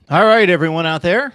All right, everyone out there.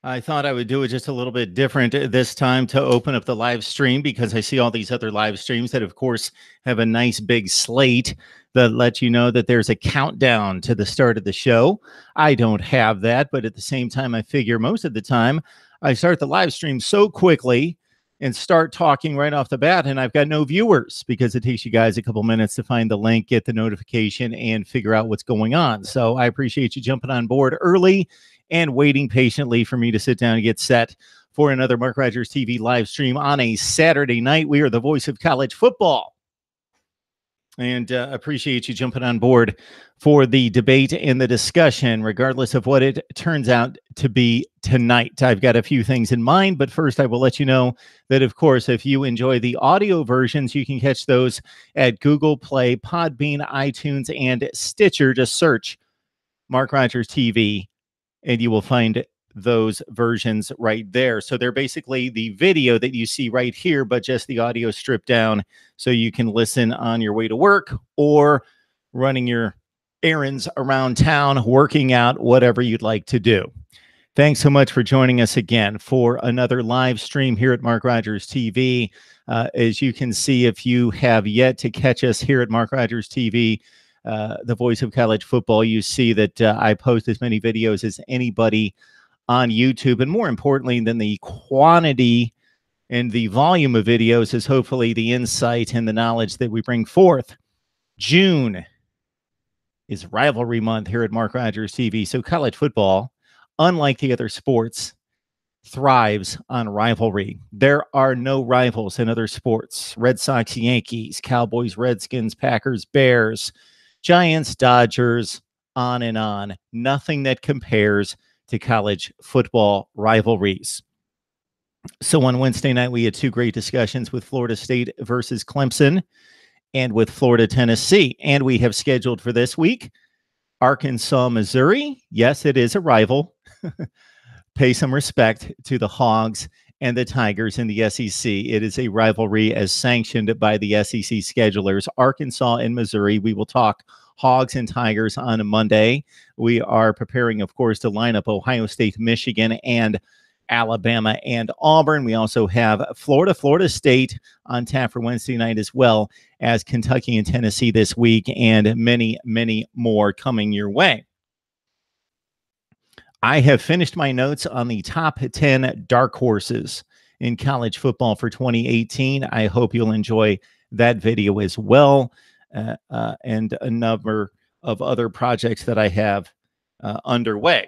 I thought I would do it just a little bit different this time to open up the live stream because I see all these other live streams that, of course, have a nice big slate that let you know that there's a countdown to the start of the show. I don't have that, but at the same time, I figure most of the time I start the live stream so quickly and start talking right off the bat, and I've got no viewers because it takes you guys a couple minutes to find the link, get the notification, and figure out what's going on. So I appreciate you jumping on board early and waiting patiently for me to sit down and get set for another Mark Rogers TV live stream on a Saturday night. We are the voice of college football. And appreciate you jumping on board for the debate and the discussion, regardless of what it turns out to be tonight. I've got a few things in mind, but first I will let you know that, of course, if you enjoy the audio versions, you can catch those at Google Play, Podbean, iTunes, and Stitcher. Just search Mark Rogers TV and you will find those versions right there. So they're basically the video that you see right here, but just the audio stripped down so you can listen on your way to work or running your errands around town, working out, whatever you'd like to do. Thanks so much for joining us again for another live stream here at Mark Rogers TV. As you can see, if you have yet to catch us here at Mark Rogers TV, the voice of college football, you see that I post as many videos as anybody on YouTube. And more importantly than the quantity and the volume of videos is hopefully the insight and the knowledge that we bring forth. June is rivalry month here at Mark Rogers TV. So college football, unlike the other sports, thrives on rivalry. There are no rivals in other sports. Red Sox, Yankees, Cowboys, Redskins, Packers, Bears, Giants, Dodgers, on and on. Nothing that compares to college football rivalries. So on Wednesday night, we had two great discussions with Florida State versus Clemson and with Florida, Tennessee. And we have scheduled for this week Arkansas, Missouri. Yes, it is a rival. Pay some respect to the Hogs and the Tigers in the SEC. It is a rivalry as sanctioned by the SEC schedulers. Arkansas and Missouri. We will talk Hogs and Tigers on a Monday. We are preparing, of course, to line up Ohio State, Michigan, and Alabama and Auburn. We also have Florida State on tap for Wednesday night, as well as Kentucky and Tennessee this week, and many, many more coming your way. I have finished my notes on the top 10 dark horses in college football for 2018. I hope you'll enjoy that video as well, and a number of other projects that I have underway.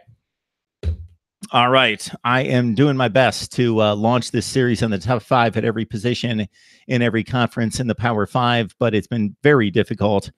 All right. I am doing my best to launch this series on the top 5 at every position in every conference in the Power 5, but it's been very difficult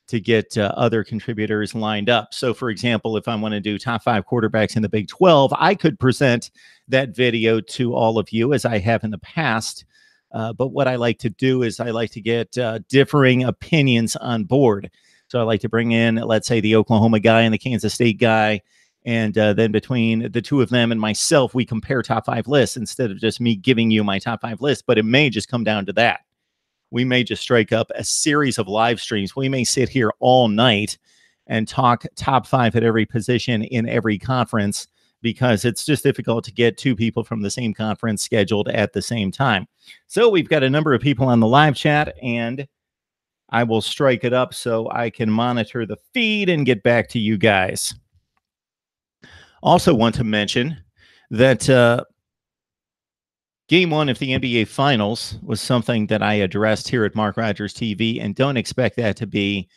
to get other contributors lined up. So, for example, if I want to do top 5 quarterbacks in the Big 12, I could present that video to all of you as I have in the past. But what I like to do is I like to get differing opinions on board. So I like to bring in, let's say, the Oklahoma guy and the Kansas State guy. And then between the two of them and myself, we compare top 5 lists instead of just me giving you my top 5 list. But it may just come down to that. We may just strike up a series of live streams. We may sit here all night and talk top 5 at every position in every conference because it's just difficult to get two people from the same conference scheduled at the same time. So we've got a number of people on the live chat, and I will strike it up so I can monitor the feed and get back to you guys. Also want to mention that Game 1 of the NBA Finals was something that I addressed here at Mark Rogers TV, and don't expect that to be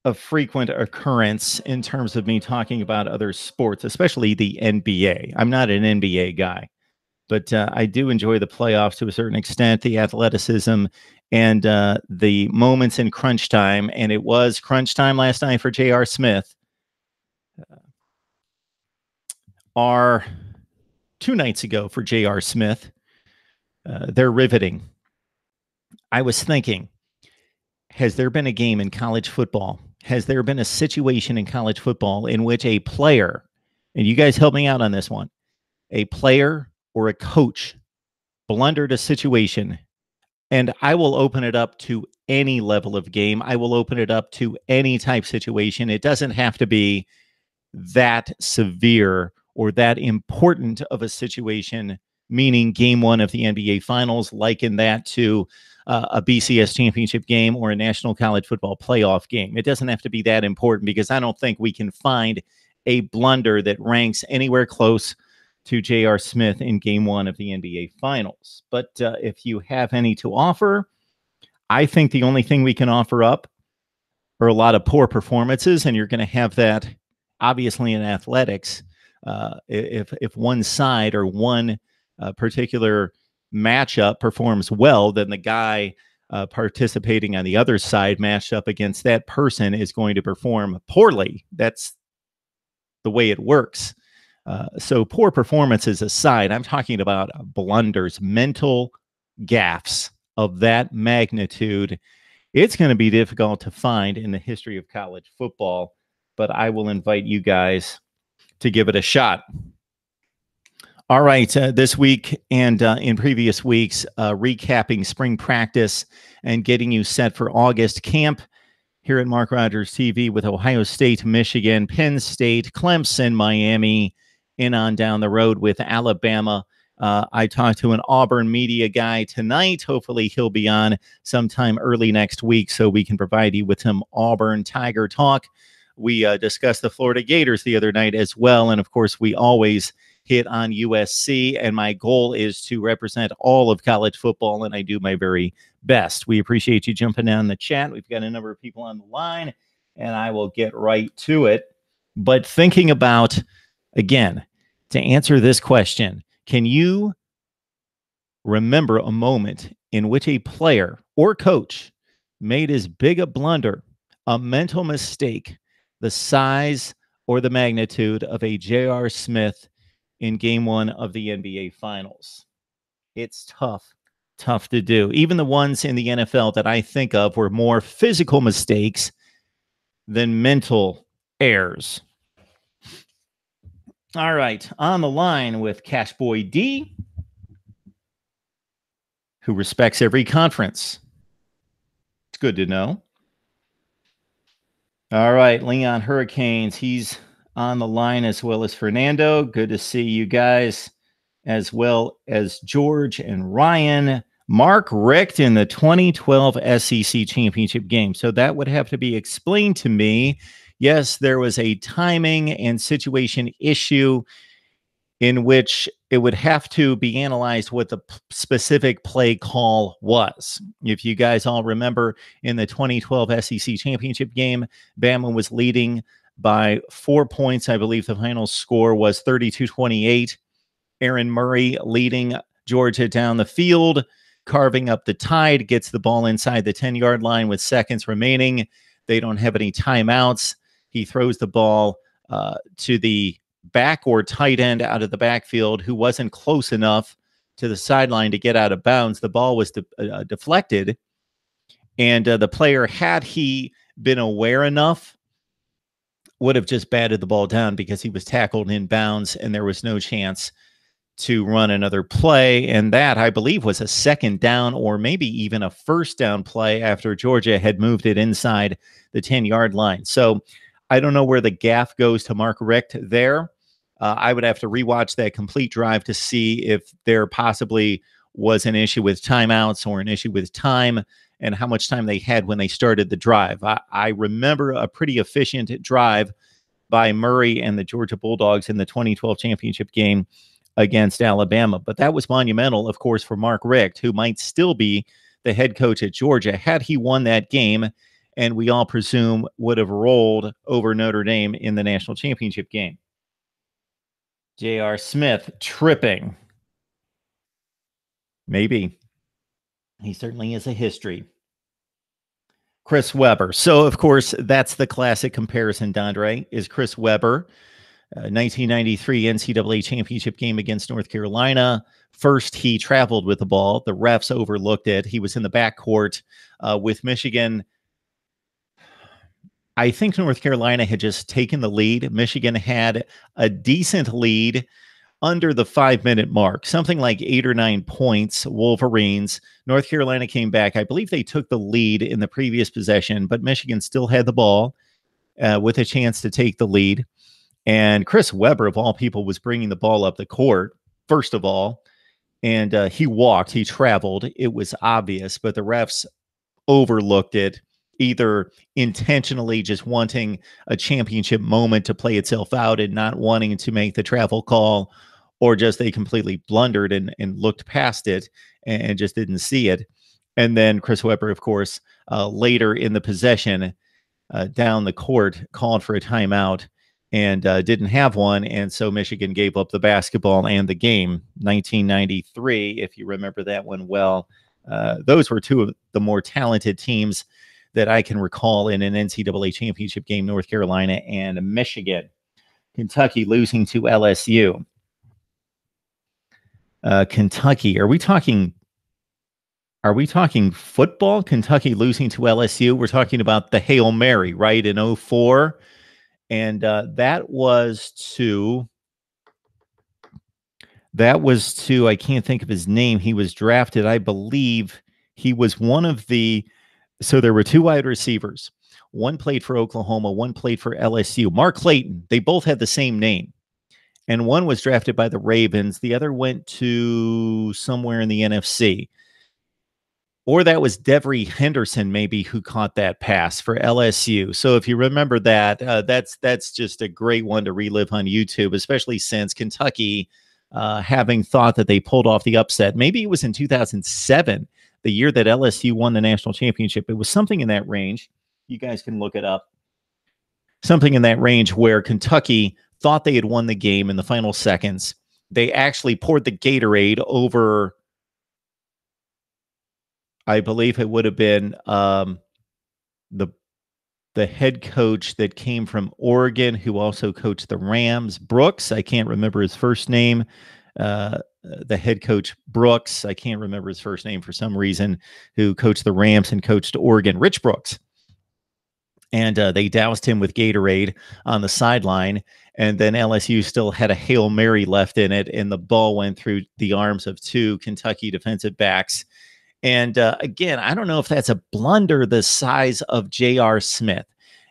a frequent occurrence in terms of me talking about other sports, especially the NBA. I'm not an NBA guy, but I do enjoy the playoffs to a certain extent, the athleticism, and the moments in crunch time. And it was crunch time last night for J.R. Smith. Are 2 nights ago for J.R. Smith. They're riveting. I was thinking, has there been a game in college football? Has there been a situation in college football in which a player, and you guys help me out on this one, a player or a coach blundered a situation? And I will open it up to any level of game. I will open it up to any type situation. It doesn't have to be that severe or that important of a situation, meaning game one of the NBA Finals, liken that to a BCS championship game or a National College Football Playoff game. It doesn't have to be that important because I don't think we can find a blunder that ranks anywhere close to J.R. Smith in game one of the NBA Finals. But if you have any to offer, I think the only thing we can offer up are a lot of poor performances, and you're going to have that obviously in athletics. If one side or one particular matchup performs well, then the guy participating on the other side matched up against that person is going to perform poorly. That's the way it works. So poor performances aside, I'm talking about blunders, mental gaffes of that magnitude. It's going to be difficult to find in the history of college football, but I will invite you guys to give it a shot. All right, this week and in previous weeks, recapping spring practice and getting you set for August camp here at Mark Rogers TV with Ohio State, Michigan, Penn State, Clemson, Miami, and on down the road with Alabama. I talked to an Auburn media guy tonight. Hopefully he'll be on sometime early next week so we can provide you with some Auburn Tiger talk. We discussed the Florida Gators the other night as well. And of course, we always hit on USC. And my goal is to represent all of college football, and I do my very best. We appreciate you jumping down in the chat. We've got a number of people on the line, and I will get right to it. But thinking about, again, to answer this question, can you remember a moment in which a player or coach made as big a blunder, a mental mistake, the size or the magnitude of a J.R. Smith in game one of the NBA Finals? It's tough to do. Even the ones in the NFL that I think of were more physical mistakes than mental errors. All right, on the line with Cash Boy D, who respects every conference. It's good to know. All right, Leon Hurricanes, he's on the line as well as Fernando. Good to see you guys, as well as George and Ryan. Mark Richt in the 2012 SEC championship game. So that would have to be explained to me. Yes, there was a timing and situation issue in which it would have to be analyzed what the specific play call was. If you guys all remember, in the 2012 SEC championship game, Bama was leading by 4 points. I believe the final score was 32-28. Aaron Murray leading Georgia down the field, carving up the tide, gets the ball inside the 10-yard line with seconds remaining. They don't have any timeouts. He throws the ball to the back or tight end out of the backfield who wasn't close enough to the sideline to get out of bounds. The ball was deflected, and the player, had he been aware enough, would have just batted the ball down because he was tackled in bounds and there was no chance to run another play. And that, I believe, was a second down or maybe even a first down play after Georgia had moved it inside the 10-yard line. So I don't know where the gaffe goes to Mark Richt there. I would have to rewatch that complete drive to see if there possibly was an issue with timeouts or an issue with time and how much time they had when they started the drive. I remember a pretty efficient drive by Murray and the Georgia Bulldogs in the 2012 championship game against Alabama. But that was monumental, of course, for Mark Richt, who might still be the head coach at Georgia had he won that game, and we all presume would have rolled over Notre Dame in the national championship game. J.R. Smith tripping. Maybe. He certainly has a history. Chris Webber. So, of course, that's the classic comparison, Dondre, is Chris Webber. 1993 NCAA championship game against North Carolina. First, he traveled with the ball. The refs overlooked it. He was in the backcourt with Michigan. I think North Carolina had just taken the lead. Michigan had a decent lead under the 5-minute mark, something like 8 or 9 points, Wolverines. North Carolina came back. I believe they took the lead in the previous possession, but Michigan still had the ball with a chance to take the lead. And Chris Webber, of all people, was bringing the ball up the court, first of all. And he walked, he traveled. It was obvious, but the refs overlooked it, either intentionally just wanting a championship moment to play itself out and not wanting to make the travel call, or just they completely blundered and looked past it and just didn't see it. And then Chris Webber, of course, later in the possession, down the court, called for a timeout and didn't have one. And so Michigan gave up the basketball and the game. 1993, if you remember that one well. Those were two of the more talented teams that I can recall in an NCAA championship game, North Carolina and Michigan. Kentucky losing to LSU. Kentucky, are we talking football? Kentucky losing to LSU. We're talking about the Hail Mary, right, in 2004. And that was to, I can't think of his name. He was drafted, I believe he was one of the, so there were two wide receivers. One played for Oklahoma, one played for LSU. Mark Clayton, they both had the same name. And one was drafted by the Ravens. The other went to somewhere in the NFC. Or that was Devery Henderson, maybe, who caught that pass for LSU. So if you remember that, that's just a great one to relive on YouTube, especially since Kentucky, having thought that they pulled off the upset. Maybe it was in 2007, the year that LSU won the national championship. It was something in that range. You guys can look it up. Something in that range where Kentucky thought they had won the game in the final seconds. They actually poured the Gatorade over, I believe it would have been the head coach that came from Oregon, who also coached the Rams, Brooks. I can't remember his first name. The head coach, Brooks, I can't remember his first name for some reason, who coached the Rams and coached Oregon, Rich Brooks. And they doused him with Gatorade on the sideline. And then LSU still had a Hail Mary left in it, and the ball went through the arms of two Kentucky defensive backs. And again, I don't know if that's a blunder the size of J.R. Smith.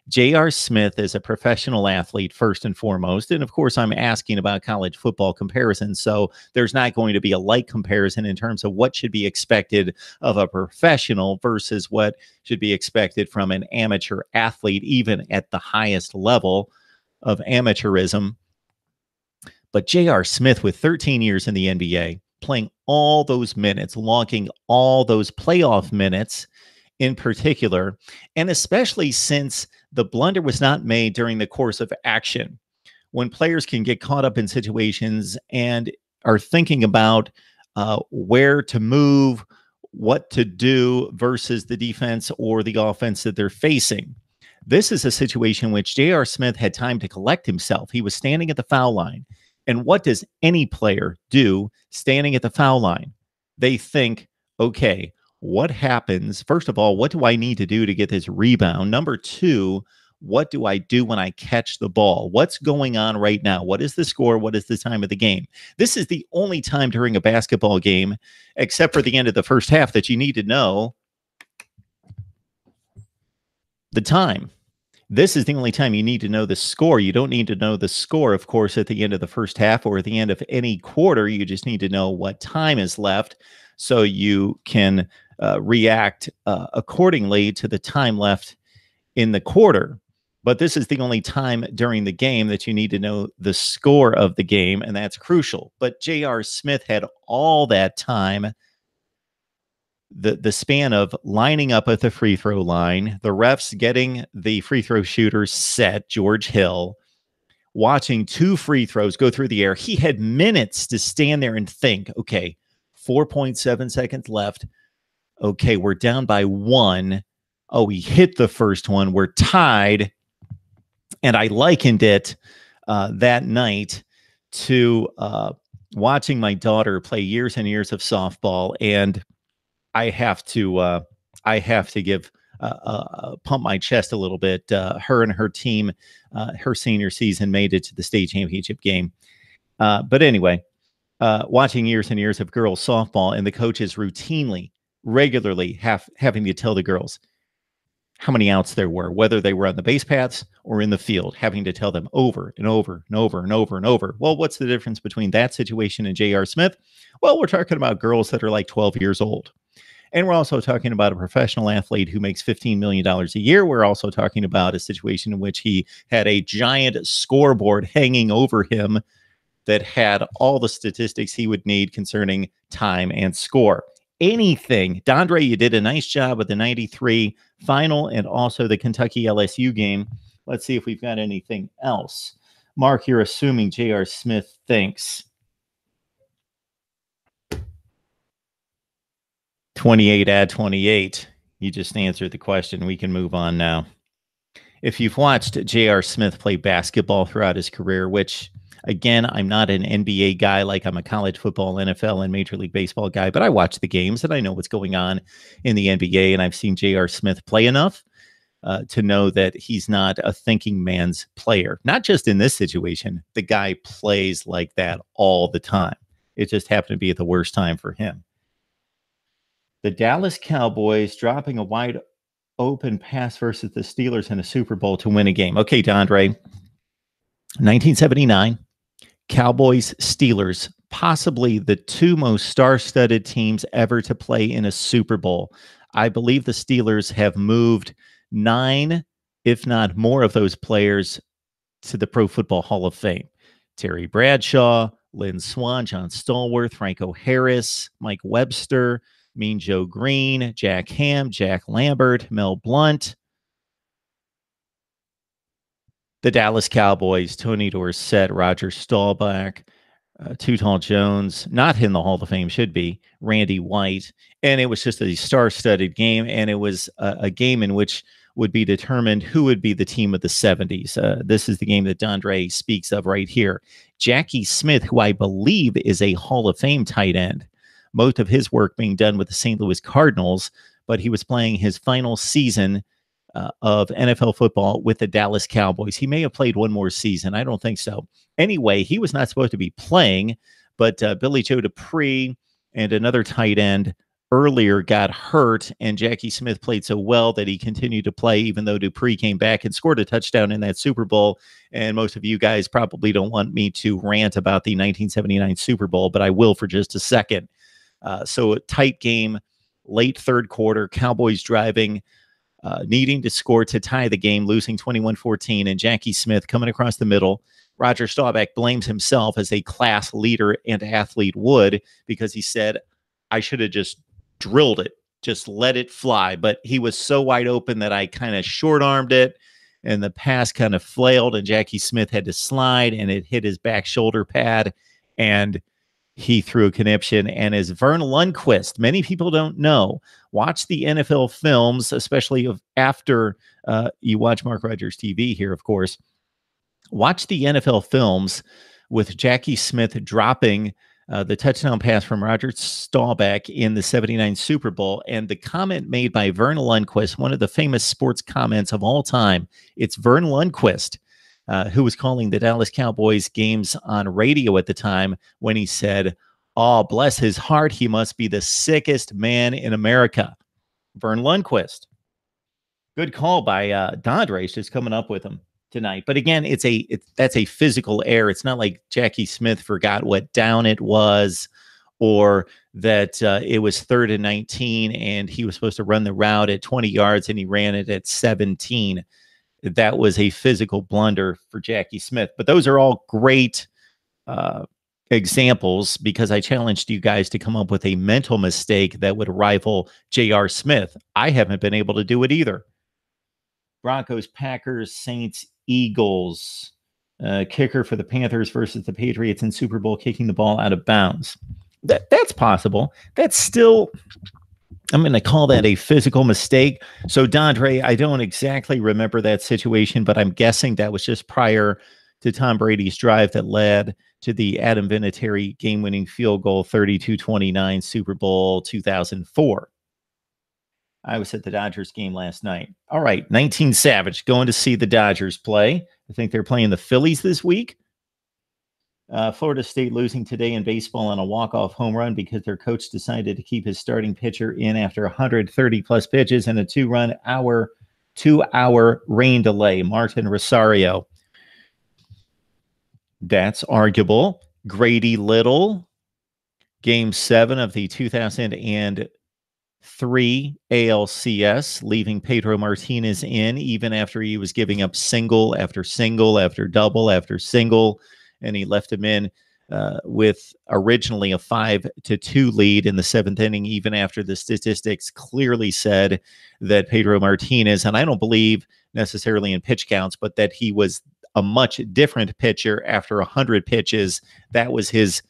J.R. Smith is a professional athlete, first and foremost. And of course, I'm asking about college football comparisons. So there's not going to be a light comparison in terms of what should be expected of a professional versus what should be expected from an amateur athlete, even at the highest level of amateurism. But J.R. Smith, with 13 years in the NBA, playing all those minutes, logging all those playoff minutes in particular, and especially since the blunder was not made during the course of action, when players can get caught up in situations and are thinking about where to move, what to do versus the defense or the offense that they're facing. This is a situation in which J.R. Smith had time to collect himself. He was standing at the foul line. And what does any player do standing at the foul line? They think, okay, what happens? First of all, what do I need to do to get this rebound? Number two, what do I do when I catch the ball? What's going on right now? What is the score? What is the time of the game? This is the only time during a basketball game, except for the end of the first half, that you need to know the time. This is the only time you need to know the score. You don't need to know the score, of course, at the end of the first half or at the end of any quarter. You just need to know what time is left so you can react accordingly to the time left in the quarter. But this is the only time during the game that you need to know the score of the game, and that's crucial. But J.R. Smith had all that time, the span of lining up at the free throw line, the refs getting the free throw shooters set, George Hill, watching two free throws go through the air. He had minutes to stand there and think, okay, 4.7 seconds left. Okay, we're down by one. Oh, he hit the first one. We're tied. And I likened it that night to watching my daughter play years and years of softball, and I have to give pump my chest a little bit. Her and her team, her senior season, made it to the state championship game. But anyway, watching years and years of girls softball, and the coaches routinely, regularly having to tell the girls, how many outs there were, whether they were on the base paths or in the field, having to tell them over and over and over and over and over. Well, what's the difference between that situation and J.R. Smith? Well, we're talking about girls that are like 12 years old. And we're also talking about a professional athlete who makes $15 million a year. We're also talking about a situation in which he had a giant scoreboard hanging over him that had all the statistics he would need concerning time and score. Anything. Dondre, you did a nice job with the 93 final and also the Kentucky LSU game. Let's see if we've got anything else. Mark, you're assuming J.R. Smith thinks 28 add 28. You just answered the question. We can move on now. If you've watched J.R. Smith play basketball throughout his career, which, again, I'm not an NBA guy like I'm a college football, NFL, and Major League Baseball guy, but I watch the games and I know what's going on in the NBA, and I've seen J.R. Smith play enough to know that he's not a thinking man's player. Not just in this situation. The guy plays like that all the time. It just happened to be at the worst time for him. The Dallas Cowboys dropping a wide open pass versus the Steelers in a Super Bowl to win a game. Okay, Dondre. 1979, Cowboys, Steelers, possibly the two most star-studded teams ever to play in a Super Bowl. I believe the Steelers have moved 9, if not more, of those players to the Pro Football Hall of Fame. Terry Bradshaw, Lynn Swann, John Stallworth, Franco Harris, Mike Webster, Mean Joe Green, Jack Ham, Jack Lambert, Mel Blount. The Dallas Cowboys, Tony Dorsett, Roger Staubach, Too Tall Jones, not in the Hall of Fame, should be, Randy White. And it was just a star-studded game, and it was a game in which would be determined who would be the team of the 70s. This is the game that Dondre speaks of right here. Jackie Smith, who I believe is a Hall of Fame tight end, most of his work being done with the St. Louis Cardinals, but he was playing his final season of NFL football with the Dallas Cowboys. He may have played one more season. I don't think so. Anyway, he was not supposed to be playing, but Billy Joe Dupree and another tight end earlier got hurt, and Jackie Smith played so well that he continued to play, even though Dupree came back and scored a touchdown in that Super Bowl. And most of you guys probably don't want me to rant about the 1979 Super Bowl, but I will for just a second. So a tight game, late third quarter, Cowboys driving, needing to score to tie the game, losing 21-14, and Jackie Smith coming across the middle. Roger Staubach blames himself, as a class leader and athlete would, because he said, I should have just drilled it, just let it fly. But he was so wide open that I kind of short-armed it, and the pass kind of flailed, and Jackie Smith had to slide, and it hit his back shoulder pad, and he threw a conniption. And as Vern Lundquist, many people don't know, watch the NFL films, especially after you watch Mark Rogers TV here, of course. Watch the NFL films with Jackie Smith dropping the touchdown pass from Roger Staubach in the 79 Super Bowl. And the comment made by Vern Lundquist, one of the famous sports comments of all time, it's Vern Lundquist, who was calling the Dallas Cowboys games on radio at the time, when he said, oh, bless his heart, he must be the sickest man in America. Vern Lundquist. Good call by Dondre, just coming up with him tonight. But again, that's a physical error. It's not like Jackie Smith forgot what down it was, or that it was 3rd and 19 and he was supposed to run the route at 20 yards and he ran it at 17. That was a physical blunder for Jackie Smith. But those are all great examples, because I challenged you guys to come up with a mental mistake that would rival J.R. Smith. I haven't been able to do it either. Broncos, Packers, Saints, Eagles. Kicker for the Panthers versus the Patriots in Super Bowl, kicking the ball out of bounds. That's possible. That's still, I'm going to call that a physical mistake. So, Dondre, I don't exactly remember that situation, but I'm guessing that was just prior to Tom Brady's drive that led to the Adam Vinatieri game-winning field goal, 32-29, Super Bowl 2004. I was at the Dodgers game last night. All right, 19 Savage, going to see the Dodgers play. I think they're playing the Phillies this week. Florida State losing today in baseball on a walk-off home run because their coach decided to keep his starting pitcher in after 130-plus pitches and a 2-run hour 2-hour rain delay. Martin Rosario. That's arguable. Grady Little, Game 7 of the 2003 ALCS, leaving Pedro Martinez in even after he was giving up single after single after double after single, and he left him in with originally a 5-2 lead in the 7th inning, even after the statistics clearly said that Pedro Martinez, and I don't believe necessarily in pitch counts, but that he was a much different pitcher after 100 pitches. That was his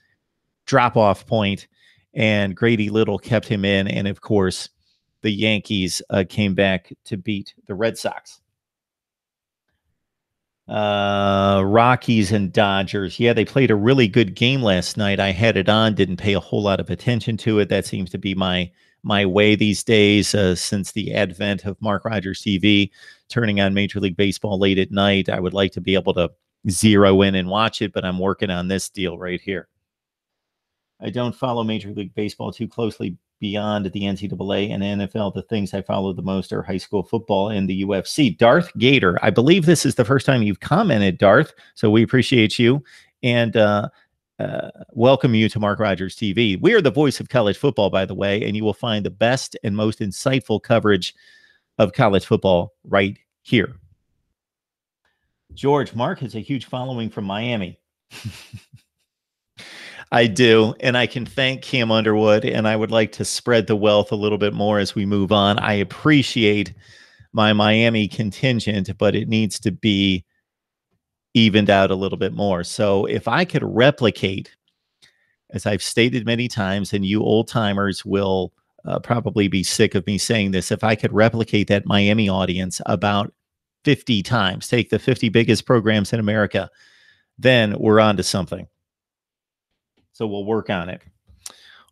drop-off point, and Grady Little kept him in. And of course, the Yankees came back to beat the Red Sox. Rockies and Dodgers. Yeah, they played a really good game last night. I had it on, didn't pay a whole lot of attention to it. That seems to be my way these days since the advent of Mark Rogers TV, turning on Major League Baseball late at night. I would like to be able to zero in and watch it, but I'm working on this deal right here. I don't follow Major League Baseball too closely beyond the NCAA and NFL. The things I follow the most are high school football and the UFC. Darth Gator, I believe this is the first time you've commented, Darth, so we appreciate you and welcome you to Mark Rogers TV. We are the voice of college football, by the way, and you will find the best and most insightful coverage of college football right here. George, Mark has a huge following from Miami. I do, and I can thank Cam Underwood, and I would like to spread the wealth a little bit more as we move on. I appreciate my Miami contingent, but it needs to be evened out a little bit more. So if I could replicate, as I've stated many times, and you old-timers will probably be sick of me saying this, if I could replicate that Miami audience about 50 times, take the 50 biggest programs in America, then we're on to something. So we'll work on it.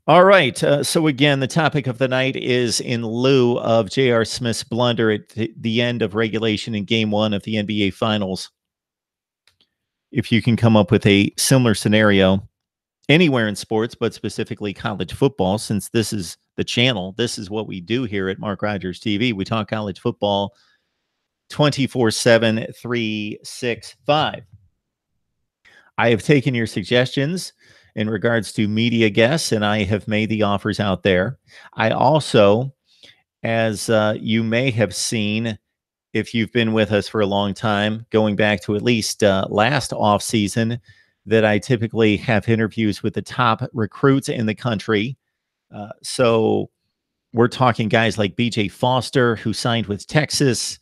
All right. So again, the topic of the night is in lieu of J.R. Smith's blunder at the end of regulation in Game 1 of the NBA Finals. If you can come up with a similar scenario anywhere in sports, but specifically college football, since this is the channel, this is what we do here at Mark Rogers TV. We talk college football 24/7, 365. I have taken your suggestions in regards to media guests, and I have made the offers out there. I also, as you may have seen, if you've been with us for a long time, going back to at least last off season, that I typically have interviews with the top recruits in the country. So we're talking guys like BJ Foster, who signed with Texas,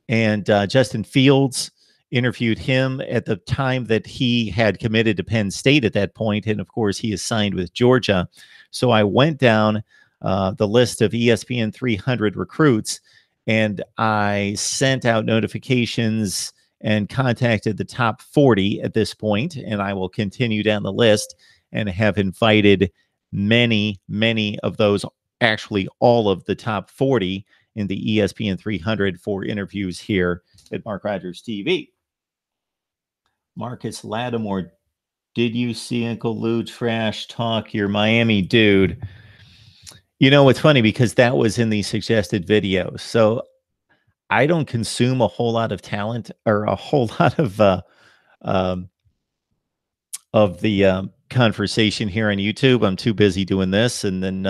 and Justin Fields. Interviewed him at the time that he had committed to Penn State at that point, and of course he is signed with Georgia. So I went down the list of ESPN 300 recruits, and I sent out notifications and contacted the top 40 at this point, and I will continue down the list and have invited many of those, actually all of the top 40 in the ESPN 300 for interviews here at Mark Rogers TV. Marcus Lattimore, did you see Uncle Lou trash talk your Miami dude? You know, it's funny because that was in the suggested video. So I don't consume a whole lot of talent or a whole lot of the conversation here on YouTube. I'm too busy doing this, and then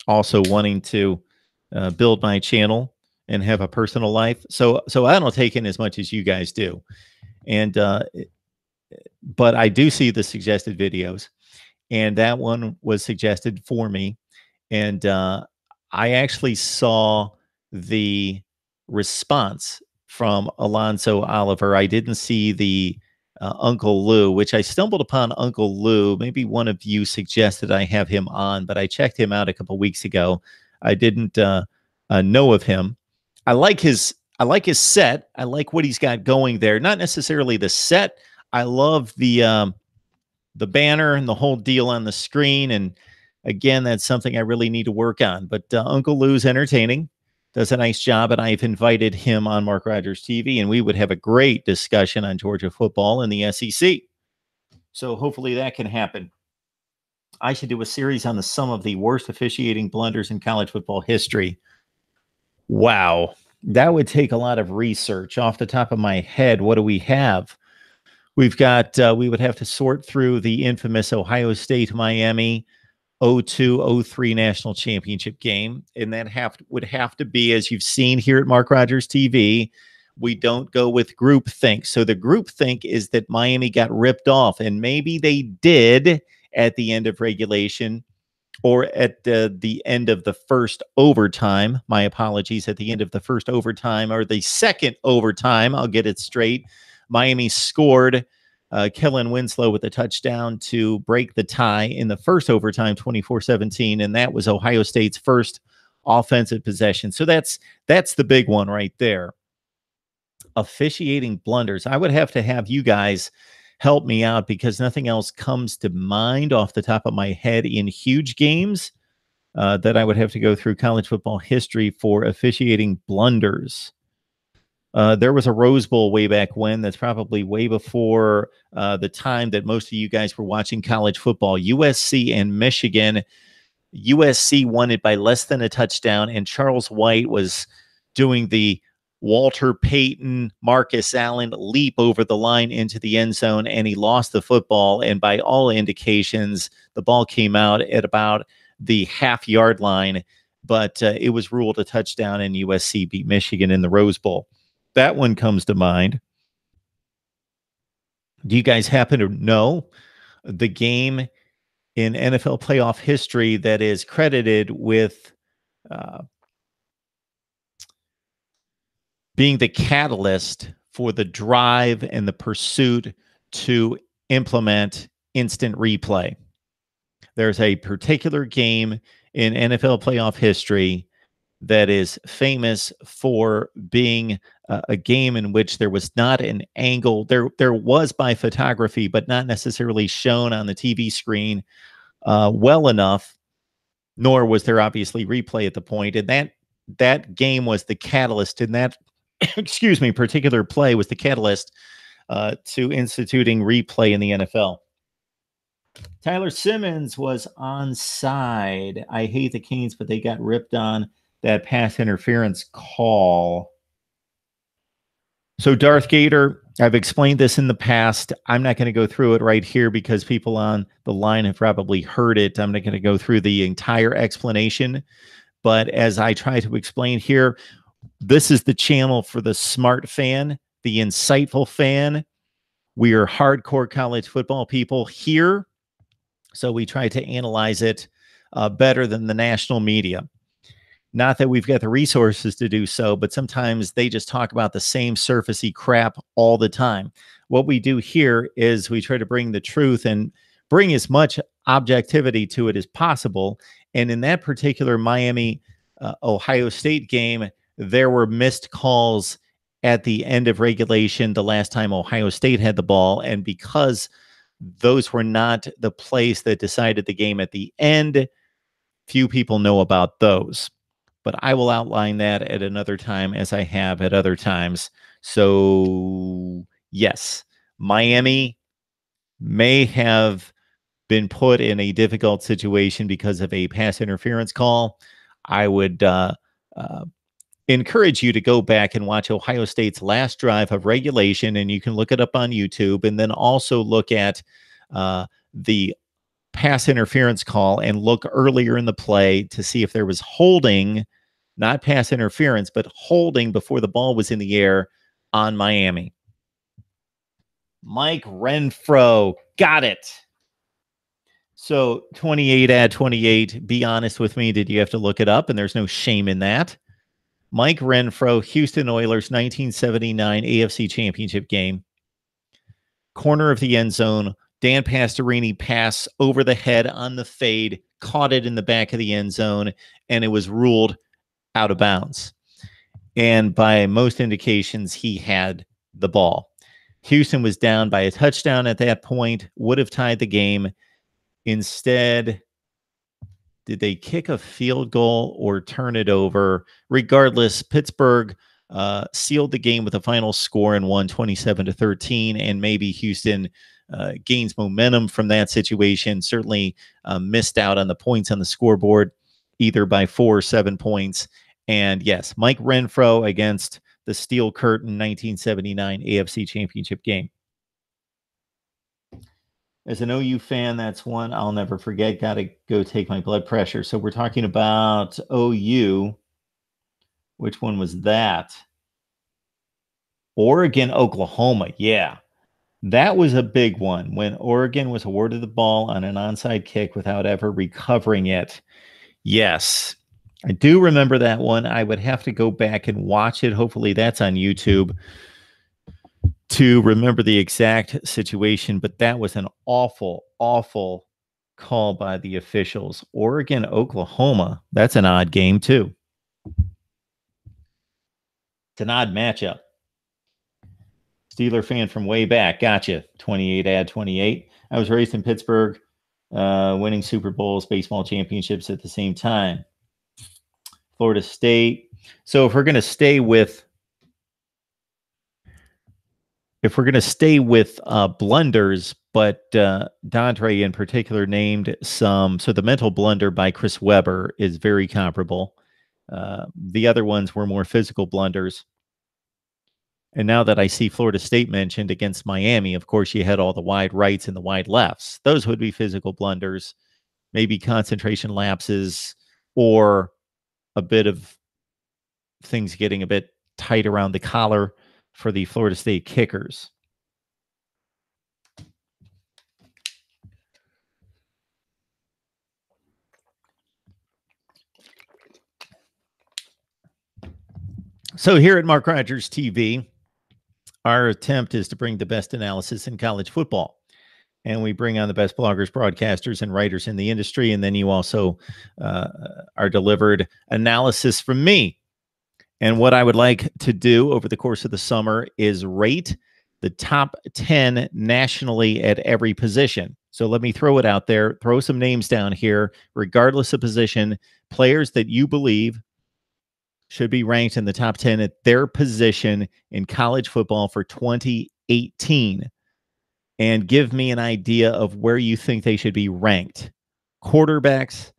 also wanting to build my channel and have a personal life. So I don't take in as much as you guys do. And but I do see the suggested videos, and that one was suggested for me. And I actually saw the response from Alonso Oliver. I didn't see the Uncle Lou, which I stumbled upon Uncle Lou. Maybe one of you suggested I have him on, but I checked him out a couple weeks ago. I didn't know of him. I like his set. I like what he's got going there. Not necessarily the set. I love the banner and the whole deal on the screen. And again, that's something I really need to work on. But Uncle Lou's entertaining, does a nice job, and I've invited him on Mark Rogers TV, and we would have a great discussion on Georgia football and the SEC. So hopefully that can happen. I should do a series on the sum of the worst officiating blunders in college football history. Wow. That would take a lot of research. Off the top of my head, what do we have? We've got, we would have to sort through the infamous Ohio State Miami 02-03 national championship game. And that would have to be, as you've seen here at Mark Rogers TV, we don't go with groupthink. So the groupthink is that Miami got ripped off, and maybe they did at the end of regulation, or at the end of the first overtime. My apologies, at the end of the first overtime, or the second overtime. I'll get it straight. Miami scored, Kellen Winslow with a touchdown to break the tie in the first overtime, 24-17, and that was Ohio State's first offensive possession. So that's the big one right there. Officiating blunders. I would have to have you guys help me out, because nothing else comes to mind off the top of my head in huge games that I would have to go through college football history for officiating blunders. There was a Rose Bowl way back when. That's probably way before the time that most of you guys were watching college football. USC and Michigan. USC won it by less than a touchdown, and Charles White was doing the Walter Payton, Marcus Allen leap over the line into the end zone, and he lost the football. And by all indications, the ball came out at about the half-yard line, but it was ruled a touchdown, and USC beat Michigan in the Rose Bowl. That one comes to mind. Do you guys happen to know the game in NFL playoff history that is credited with being the catalyst for the drive and the pursuit to implement instant replay? There's a particular game in NFL playoff history that is famous for being a game in which there was not an angle. There was by photography, but not necessarily shown on the TV screen well enough, nor was there obviously replay at the point. And that game was the catalyst, and that excuse me, particular play was the catalyst to instituting replay in the NFL. Tyler Simmons was onside. I hate the Canes, but they got ripped on that pass interference call. So Darth Gator, I've explained this in the past. I'm not going to go through it right here because people on the line have probably heard it. I'm not going to go through the entire explanation. But as I try to explain here, this is the channel for the smart fan, the insightful fan. We are hardcore college football people here, so we try to analyze it better than the national media. Not that we've got the resources to do so, but sometimes they just talk about the same surfacey crap all the time. What we do here is we try to bring the truth and bring as much objectivity to it as possible. And in that particular Miami Ohio State game, there were missed calls at the end of regulation the last time Ohio State had the ball. And because those were not the plays that decided the game at the end, few people know about those. But I will outline that at another time, as I have at other times. So, yes, Miami may have been put in a difficult situation because of a pass interference call. I would encourage you to go back and watch Ohio State's last drive of regulation, and you can look it up on YouTube, and then also look at the pass interference call and look earlier in the play to see if there was holding, not pass interference, but holding before the ball was in the air on Miami. Mike Renfro, got it. So 28 add 28, be honest with me, did you have to look it up? And there's no shame in that. Mike Renfro, Houston Oilers, 1979 AFC Championship game. Corner of the end zone, Dan Pastorini pass over the head on the fade, caught it in the back of the end zone, and it was ruled out of bounds. And by most indications, he had the ball. Houston was down by a touchdown at that point, would have tied the game. Instead, did they kick a field goal or turn it over? Regardless, Pittsburgh sealed the game with a final score and won 27-13, and maybe Houston gains momentum from that situation. Certainly missed out on the points on the scoreboard, either by 4 or 7 points, And yes, Mike Renfro against the Steel Curtain 1979 AFC Championship game. As an OU fan, that's one I'll never forget. Got to go take my blood pressure. So we're talking about OU. Which one was that? Oregon, Oklahoma. Yeah. That was a big one when Oregon was awarded the ball on an onside kick without ever recovering it. Yes. I do remember that one. I would have to go back and watch it. Hopefully that's on YouTube to remember the exact situation, but that was an awful, awful call by the officials. Oregon, Oklahoma. That's an odd game too. It's an odd matchup. Steeler fan from way back. Gotcha. 28 add 28. I was raised in Pittsburgh, winning Super Bowls, baseball championships at the same time. Florida State. So if we're going to stay with blunders, but Dante in particular named some. So the mental blunder by Chris Webber is very comparable. The other ones were more physical blunders. And now that I see Florida State mentioned against Miami, of course, you had all the wide rights and the wide lefts. Those would be physical blunders, maybe concentration lapses, or a bit of things getting a bit tight around the collar for the Florida State kickers. So here at Mark Rogers TV, our attempt is to bring the best analysis in college football. And we bring on the best bloggers, broadcasters, and writers in the industry. And then you also are delivered analysis from me. And what I would like to do over the course of the summer is rate the top 10 nationally at every position. So let me throw it out there, throw some names down here, regardless of position, players that you believe should be ranked in the top 10 at their position in college football for 2018. And give me an idea of where you think they should be ranked. Quarterbacks,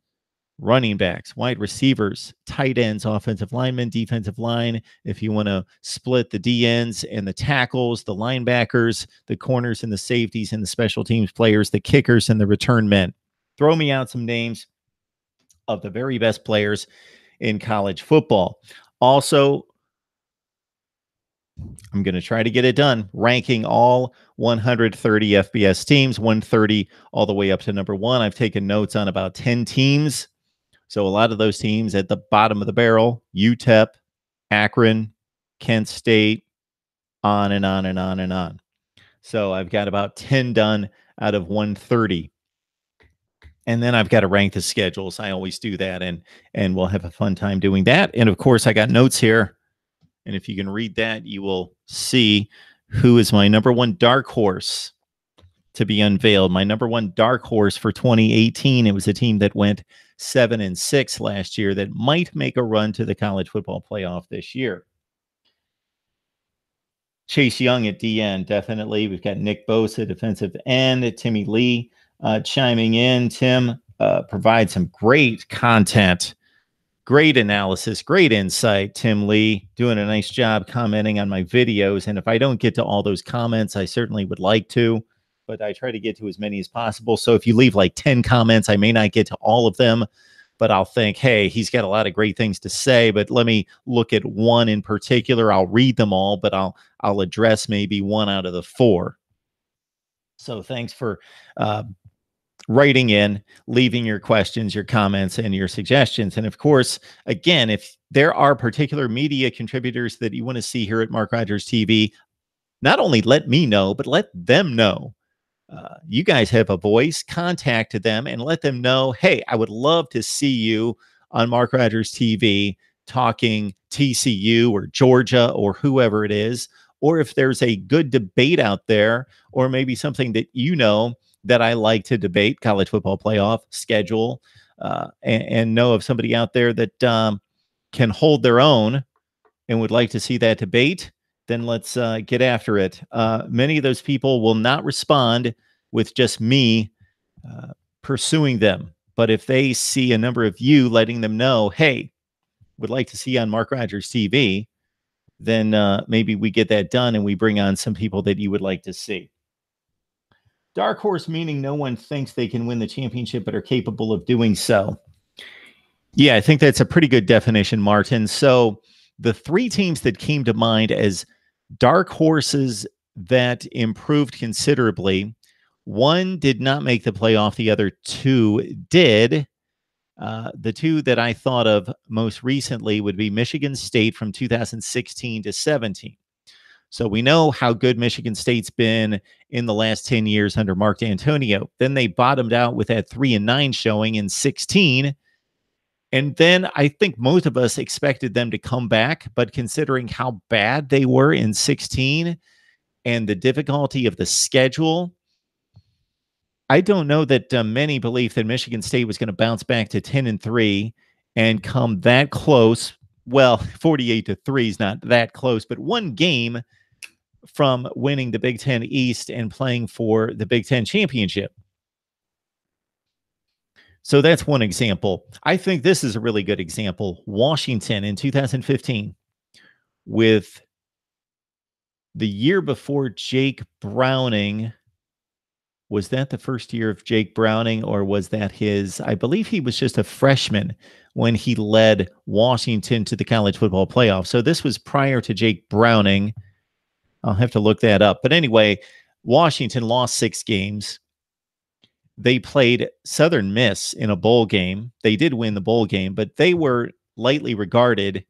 running backs, wide receivers, tight ends, offensive linemen, defensive line. If you want to split the D ends and the tackles, the linebackers, the corners and the safeties and the special teams players, the kickers and the return men. Throw me out some names of the very best players in college football. Also, I'm going to try to get it done, ranking all 130 FBS teams, 130 all the way up to number one. I've taken notes on about 10 teams. So a lot of those teams at the bottom of the barrel, UTEP, Akron, Kent State, on and on and on and on. So I've got about 10 done out of 130. And then I've got to rank the schedules. I always do that, and we'll have a fun time doing that. And of course, I got notes here. And if you can read that, you will see who is my number one dark horse to be unveiled. My number one dark horse for 2018. It was a team that went 7-6 last year that might make a run to the college football playoff this year. Chase Young at DN, definitely. We've got Nick Bosa, defensive end. Timmy Lee chiming in. Tim provides some great content. Great analysis, great insight, Tim Lee, doing a nice job commenting on my videos. And if I don't get to all those comments, I certainly would like to, but I try to get to as many as possible. So if you leave like 10 comments, I may not get to all of them, but I'll think, hey, he's got a lot of great things to say, but let me look at one in particular. I'll read them all, but I'll address maybe one out of the four. So thanks for writing in, leaving your questions, your comments, and your suggestions. And of course, again, if there are particular media contributors that you want to see here at Mark Rogers TV, not only let me know, but let them know. You guys have a voice. Contact them and let them know, hey, I would love to see you on Mark Rogers TV talking TCU or Georgia or whoever it is. Or if there's a good debate out there, or maybe something that you know that I like to debate, college football playoff schedule, and know of somebody out there that can hold their own and would like to see that debate, then let's get after it. Many of those people will not respond with just me pursuing them. But if they see a number of you letting them know, hey, would like to see on Mark Rogers TV, then maybe we get that done and we bring on some people that you would like to see. Dark horse meaning no one thinks they can win the championship but are capable of doing so. Yeah, I think that's a pretty good definition, Martin. So the three teams that came to mind as dark horses that improved considerably, one did not make the playoff, the other two did. The two that I thought of most recently would be Michigan State from 2016 to 17. So we know how good Michigan State's been in the last 10 years under Mark D'Antonio. Then they bottomed out with that 3-9 showing in 16. And then I think most of us expected them to come back, but considering how bad they were in 16 and the difficulty of the schedule, I don't know that many believed that Michigan State was going to bounce back to 10-3 and come that close. Well, 48-3 is not that close, but one game from winning the Big Ten East and playing for the Big Ten championship. So that's one example. I think this is a really good example. Washington in 2015, with the year before Jake Browning. Was that the first year of Jake Browning, or was that his? I believe he was just a freshman when he led Washington to the college football playoff. So this was prior to Jake Browning. I'll have to look that up. But anyway, Washington lost 6 games. They played Southern Miss in a bowl game. They did win the bowl game, but they were lightly regarded.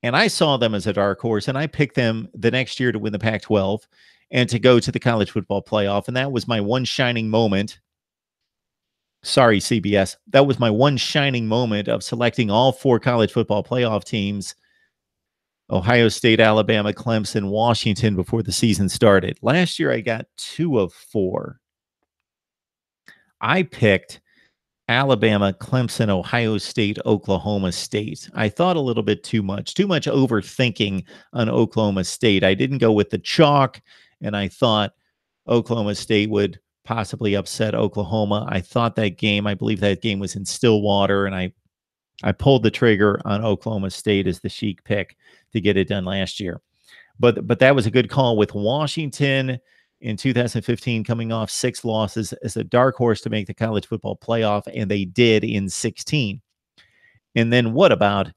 And I saw them as a dark horse, and I picked them the next year to win the Pac-12 and to go to the college football playoff. And that was my one shining moment. Sorry, CBS. That was my one shining moment of selecting all 4 college football playoff teams: Ohio State, Alabama, Clemson, Washington, before the season started. Last year, I got 2 of 4. I picked Alabama, Clemson, Ohio State, Oklahoma State. I thought a little bit too much overthinking on Oklahoma State. I didn't go with the chalk, and I thought Oklahoma State would possibly upset Oklahoma. I thought that game, I believe that game was in Stillwater, and I pulled the trigger on Oklahoma State as the chic pick to get it done last year. But that was a good call with Washington in 2015 coming off 6 losses as a dark horse to make the college football playoff, and they did in 16. And then what about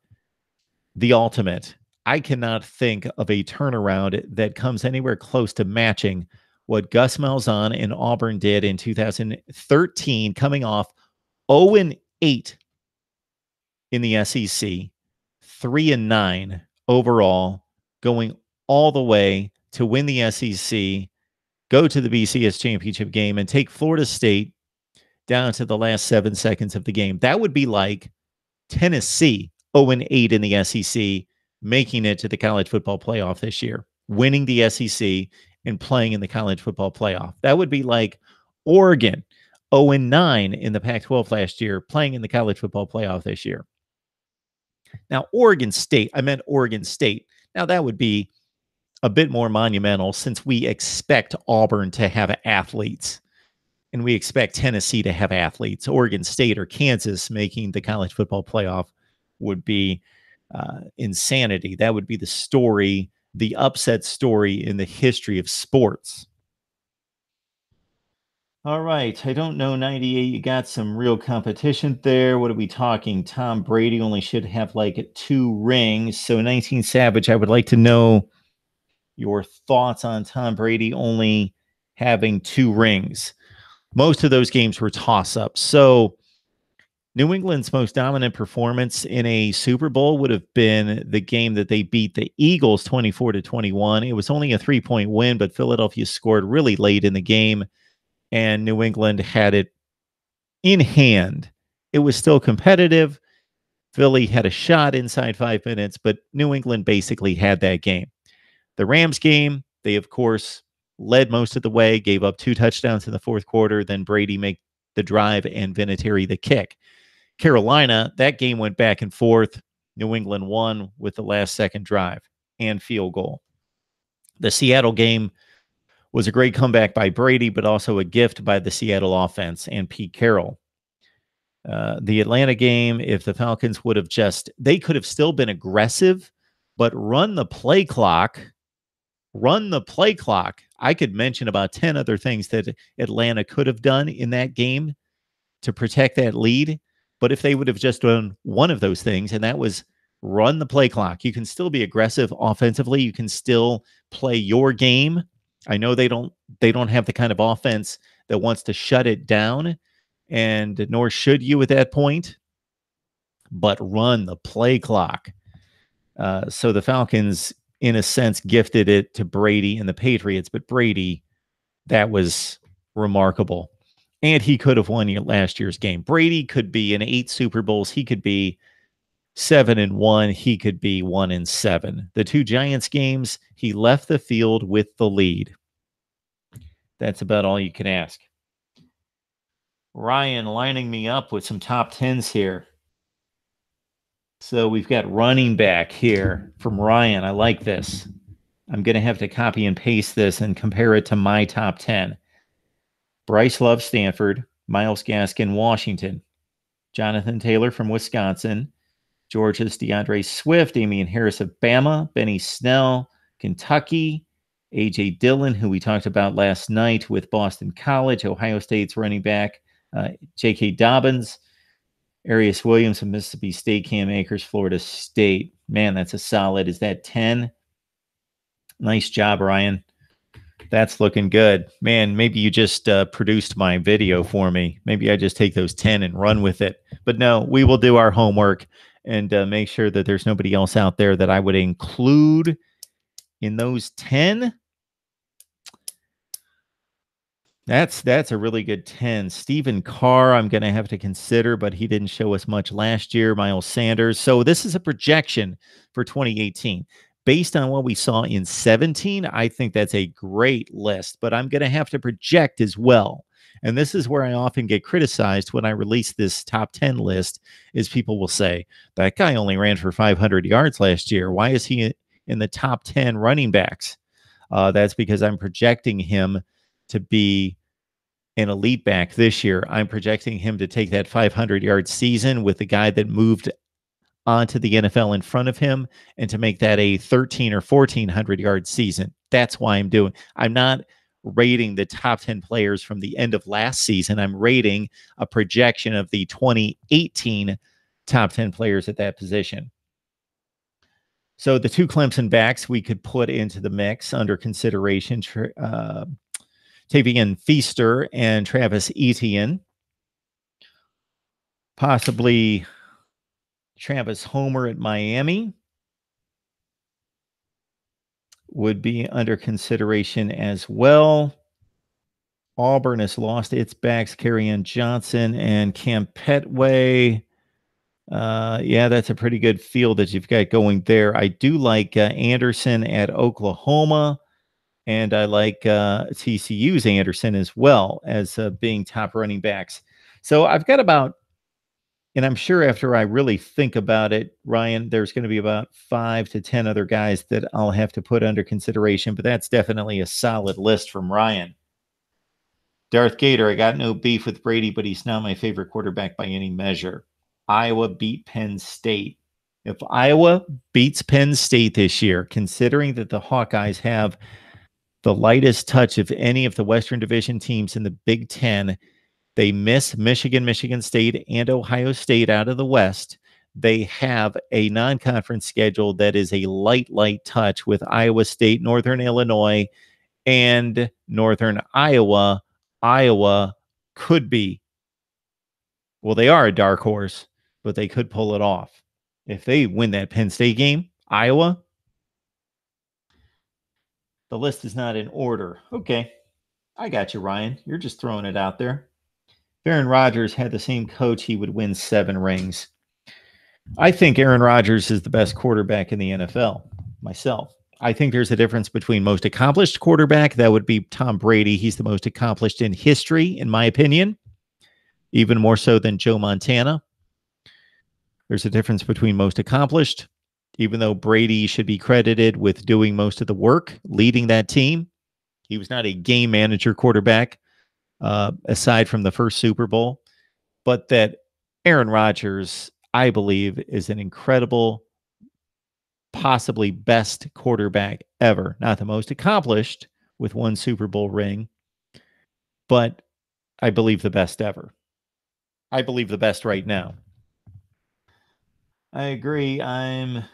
the ultimate? I cannot think of a turnaround that comes anywhere close to matching what Gus Malzahn and Auburn did in 2013, coming off 0-8 in the SEC, 3-9 overall, going all the way to win the SEC, go to the BCS championship game, and take Florida State down to the last 7 seconds of the game. That would be like Tennessee 0-8 in the SEC, making it to the college football playoff this year, winning the SEC and playing in the college football playoff. That would be like Oregon 0-9 in the Pac-12 last year, playing in the college football playoff this year. Now, Oregon State, I meant Oregon State. Now, that would be a bit more monumental since we expect Auburn to have athletes and we expect Tennessee to have athletes. Oregon State or Kansas making the college football playoff would be insanity. That would be the story, the upset story in the history of sports. All right. I don't know, 98. You got some real competition there. What are we talking? Tom Brady only should have like 2 rings. So 19 Savage, I would like to know your thoughts on Tom Brady only having 2 rings. Most of those games were toss-ups. So New England's most dominant performance in a Super Bowl would have been the game that they beat the Eagles 24-21. It was only a 3-point win, but Philadelphia scored really late in the game, and New England had it in hand. It was still competitive. Philly had a shot inside 5 minutes, but New England basically had that game. The Rams game, they, of course, led most of the way, gave up 2 touchdowns in the fourth quarter, then Brady make the drive and Vinatieri the kick. Carolina, that game went back and forth. New England won with the last second drive and field goal. The Seattle game was a great comeback by Brady, but also a gift by the Seattle offense and Pete Carroll. The Atlanta game, if the Falcons would have they could have still been aggressive, but run the play clock. I could mention about 10 other things that Atlanta could have done in that game to protect that lead. But if they would have just done one of those things, and that was run the play clock, you can still be aggressive offensively. You can still play your game. I know they don't have the kind of offense that wants to shut it down, and nor should you at that point, but run the play clock. So the Falcons, in a sense, gifted it to Brady and the Patriots, but Brady, that was remarkable. And he could have won last year's game. Brady could be in 8 Super Bowls. He could be 7-1. He could be 1-7. The 2 Giants games, he left the field with the lead. That's about all you can ask. Ryan lining me up with some top 10s here. So we've got running back here from Ryan. I like this. I'm going to have to copy and paste this and compare it to my top 10. Bryce Love, Stanford. Myles Gaskin, Washington. Jonathan Taylor from Wisconsin. Georgia's DeAndre Swift. Damian Harris of Bama. Benny Snell, Kentucky. A.J. Dillon, who we talked about last night with Boston College. Ohio State's running back. J.K. Dobbins. Arius Williams from Mississippi State. Cam Akers, Florida State. Man, that's a solid. Is that 10? Nice job, Ryan. That's looking good. Man, maybe you just produced my video for me. Maybe I just take those 10 and run with it. But no, we will do our homework and make sure that there's nobody else out there that I would include in those 10. That's a really good 10. Stephen Carr, I'm going to have to consider, but he didn't show us much last year. Miles Sanders. So this is a projection for 2018. Based on what we saw in 17, I think that's a great list, but I'm going to have to project as well. And this is where I often get criticized when I release this top 10 list, is people will say, that guy only ran for 500 yards last year. Why is he in the top 10 running backs? That's because I'm projecting him to be an elite back this year. I'm projecting him to take that 500-yard season with the guy that moved onto the NFL in front of him and to make that a 13 or 1400-yard season. That's why I'm not rating the top 10 players from the end of last season. I'm rating a projection of the 2018 top 10 players at that position. So the 2 Clemson backs we could put into the mix under consideration, Tavian Feaster and Travis Etienne. Possibly Travis Homer at Miami would be under consideration as well. Auburn has lost its backs, Kerryon Johnson and Cam Petway. Yeah, that's a pretty good field that you've got going there. I do like Anderson at Oklahoma, and I like TCU's Anderson as well as being top running backs. So I've got about, and I'm sure after I really think about it, Ryan, there's going to be about 5 to 10 other guys that I'll have to put under consideration, but that's definitely a solid list from Ryan. Darth Gator, I got no beef with Brady, but he's not my favorite quarterback by any measure. Iowa beat Penn State. If Iowa beats Penn State this year, considering that the Hawkeyes have the lightest touch of any of the Western Division teams in the Big Ten, they miss Michigan, Michigan State, and Ohio State out of the West. They have a non-conference schedule that is a light touch with Iowa State, Northern Illinois, and Northern Iowa. Iowa could be, well, they are a dark horse, but they could pull it off. If they win that Penn State game, Iowa, the list is not in order. Okay, I got you, Ryan. You're just throwing it out there. If Aaron Rodgers had the same coach, he would win 7 rings. I think Aaron Rodgers is the best quarterback in the NFL, myself. I think there's a difference between most accomplished quarterback. That would be Tom Brady. He's the most accomplished in history, in my opinion, even more so than Joe Montana. There's a difference between most accomplished, even though Brady should be credited with doing most of the work, leading that team. He was not a game manager quarterback, aside from the first Super Bowl, but that Aaron Rodgers, I believe, is an incredible, possibly best quarterback ever. Not the most accomplished with one Super Bowl ring, but I believe the best ever. I believe the best right now. I agree. I'm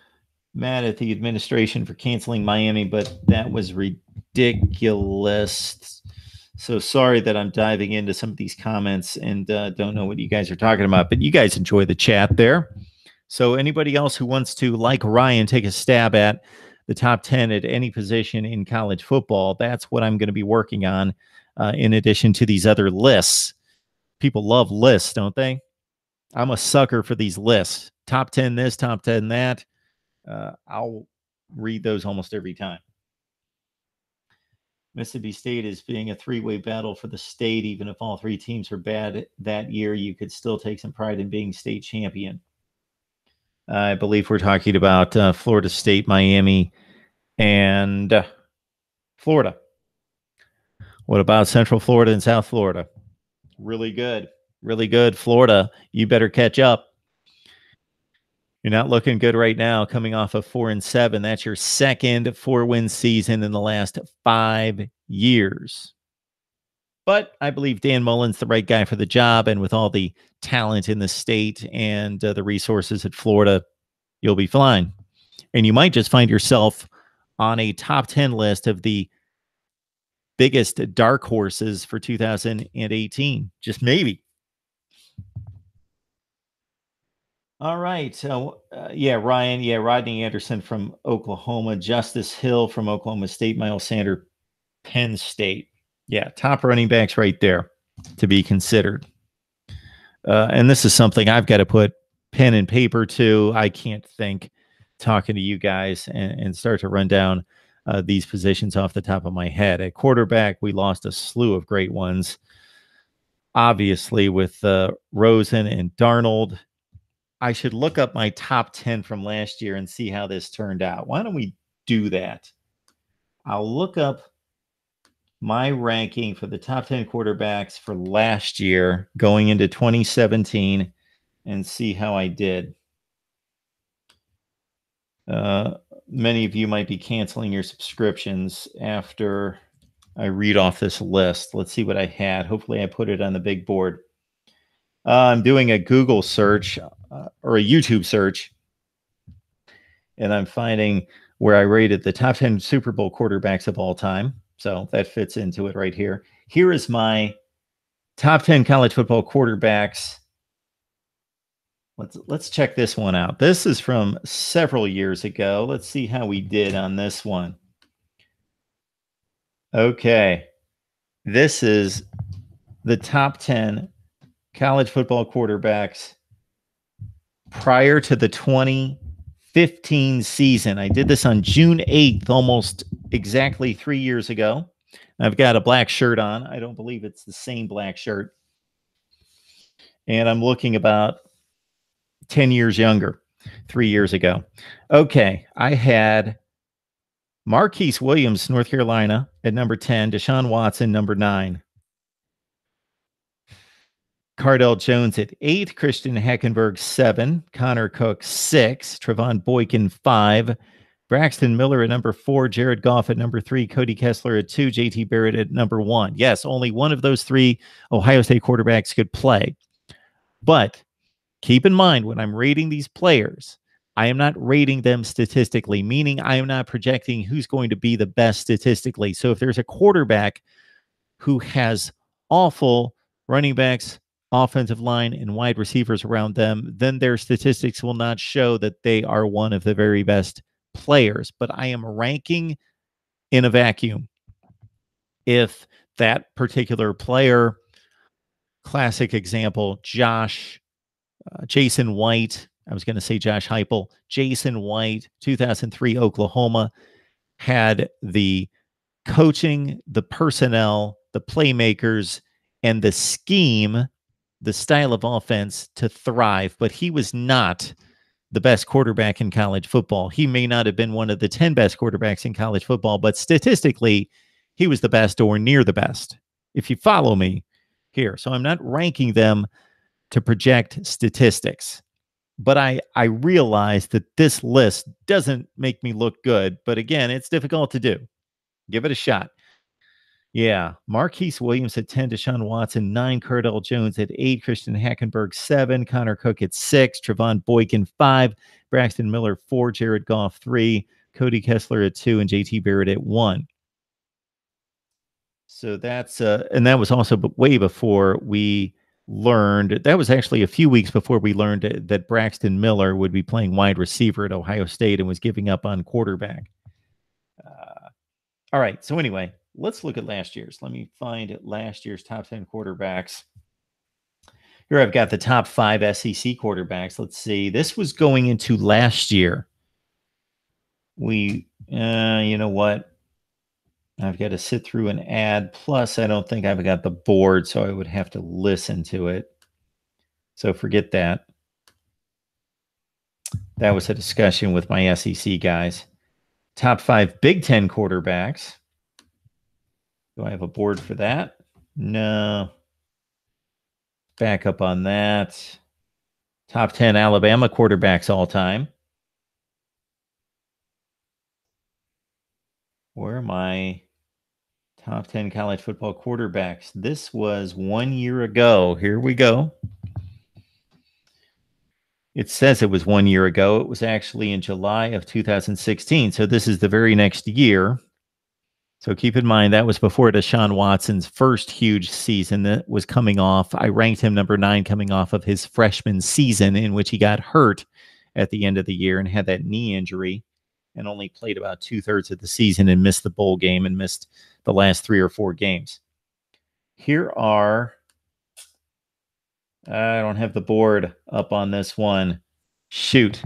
mad at the administration for canceling Miami, but that was ridiculous. So sorry that I'm diving into some of these comments and don't know what you guys are talking about, but you guys enjoy the chat there. So anybody else who wants to, like Ryan, take a stab at the top 10 at any position in college football, that's what I'm going to be working on in addition to these other lists. People love lists, don't they? I'm a sucker for these lists. Top 10 this, top 10 that. I'll read those almost every time. Mississippi State is being a three-way battle for the state. Even if all three teams are bad that year, you could still take some pride in being state champion. I believe we're talking about Florida State, Miami, and Florida. What about Central Florida and South Florida? Really good. Really good. Florida, you better catch up. You're not looking good right now, coming off of 4-7. That's your second 4-win season in the last 5 years. But I believe Dan Mullen's the right guy for the job. And with all the talent in the state and the resources at Florida, you'll be fine. And you might just find yourself on a top 10 list of the biggest dark horses for 2018. Just maybe. All right. So, Ryan. Yeah, Rodney Anderson from Oklahoma. Justice Hill from Oklahoma State. Miles Sanders, Penn State. Yeah, top running backs right there to be considered. And this is something I've got to put pen and paper to. I can't think talking to you guys and start to run down these positions off the top of my head. At quarterback, we lost a slew of great ones. Obviously, with Rosen and Darnold. I should look up my top 10 from last year and see how this turned out. Why don't we do that? I'll look up my ranking for the top 10 quarterbacks for last year going into 2017 and see how I did. Many of you might be canceling your subscriptions after I read off this list. Let's see what I had. Hopefully I put it on the big board. I'm doing a Google search or a YouTube search, and I'm finding where I rated the top 10 Super Bowl quarterbacks of all time. So that fits into it right here. Here is my top 10 college football quarterbacks. Let's check this one out. This is from several years ago. Let's see how we did on this one. Okay. This is the top 10 college football quarterbacks prior to the 2015 season. I did this on June 8th, almost exactly 3 years ago. I've got a black shirt on. I don't believe it's the same black shirt. And I'm looking about 10 years younger, 3 years ago. Okay, I had Marquise Williams, North Carolina, at number 10, Deshaun Watson, number 9. Cardell Jones at 8, Christian Hackenberg 7, Connor Cook 6, Trevon Boykin 5, Braxton Miller at number 4, Jared Goff at number 3, Cody Kessler at 2, JT Barrett at number 1. Yes, only one of those three Ohio State quarterbacks could play. But keep in mind, when I'm rating these players, I am not rating them statistically, meaning I am not projecting who's going to be the best statistically. So if there's a quarterback who has awful running backs, offensive line, and wide receivers around them, then their statistics will not show that they are one of the very best players. But I am ranking in a vacuum. If that particular player, classic example, Jason White, I was going to say Josh Heupel, Jason White, 2003 Oklahoma, had the coaching, the personnel, the playmakers, and the scheme, the style of offense to thrive, but he was not the best quarterback in college football. He may not have been one of the 10 best quarterbacks in college football, but statistically, he was the best or near the best, if you follow me here. So I'm not ranking them to project statistics. But I realize that this list doesn't make me look good. But again, it's difficult to do. Give it a shot. Yeah. Marquise Williams at 10, Deshaun Watson, 9, Cardell Jones at 8, Christian Hackenberg, 7, Connor Cook at 6, Trevon Boykin, 5, Braxton Miller, 4, Jared Goff, 3, Cody Kessler at 2, and JT Barrett at 1. So that's, and that was also way before we learned, that was actually a few weeks before we learned that Braxton Miller would be playing wide receiver at Ohio State and was giving up on quarterback. All right. So anyway, let's look at last year's. Let me find last year's top 10 quarterbacks. Here I've got the top 5 SEC quarterbacks. Let's see. This was going into last year. You know what? I've got to sit through an ad. Plus, I don't think I've got the board, so I would have to listen to it. So forget that. That was a discussion with my SEC guys. Top 5 Big Ten quarterbacks. Do I have a board for that? No. Back up on that. Top 10 Alabama quarterbacks all time. Where am I? Top 10 college football quarterbacks. This was 1 year ago. Here we go. It says it was 1 year ago. It was actually in July of 2016. So this is the very next year. So keep in mind, that was before Deshaun Watson's first huge season that was coming off. I ranked him number 9 coming off of his freshman season in which he got hurt at the end of the year and had that knee injury and only played about 2/3 of the season and missed the bowl game and missed the last 3 or 4 games. Here are, I don't have the board up on this one. Shoot.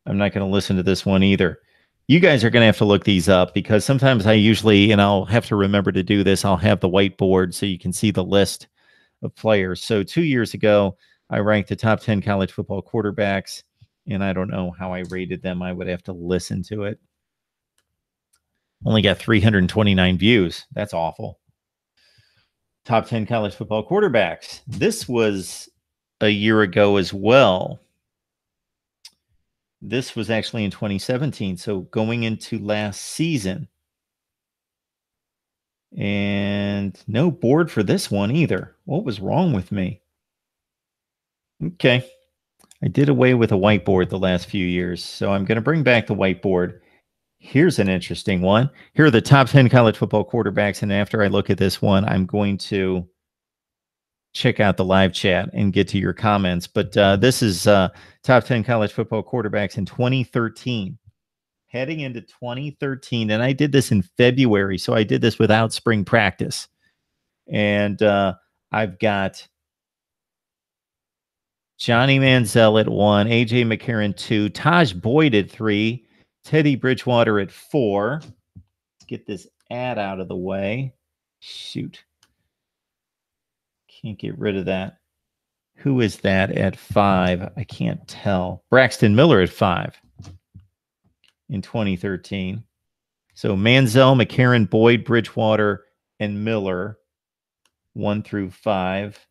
I'm not going to listen to this one either. You guys are going to have to look these up because sometimes I usually, and I'll have to remember to do this, I'll have the whiteboard so you can see the list of players. So 2 years ago, I ranked the top 10 college football quarterbacks, and I don't know how I rated them. I would have to listen to it. Only got 329 views. That's awful. Top 10 college football quarterbacks. This was a year ago as well. This was actually in 2017, so going into last season. And no board for this one either. What was wrong with me? Okay. I did away with a whiteboard the last few years, so I'm going to bring back the whiteboard. Here's an interesting one. Here are the top 10 college football quarterbacks, and after I look at this one, I'm going to check out the live chat and get to your comments. But this is top 10 college football quarterbacks in 2013. Heading into 2013, and I did this in February, so I did this without spring practice. And I've got Johnny Manziel at 1, A.J. McCarron 2, Taj Boyd at 3, Teddy Bridgewater at 4. Let's get this ad out of the way. Shoot. Can't get rid of that. Who is that at 5? I can't tell. Braxton Miller at 5 in 2013. So Manziel, McCarron, Boyd, Bridgewater, and Miller, 1 through 5.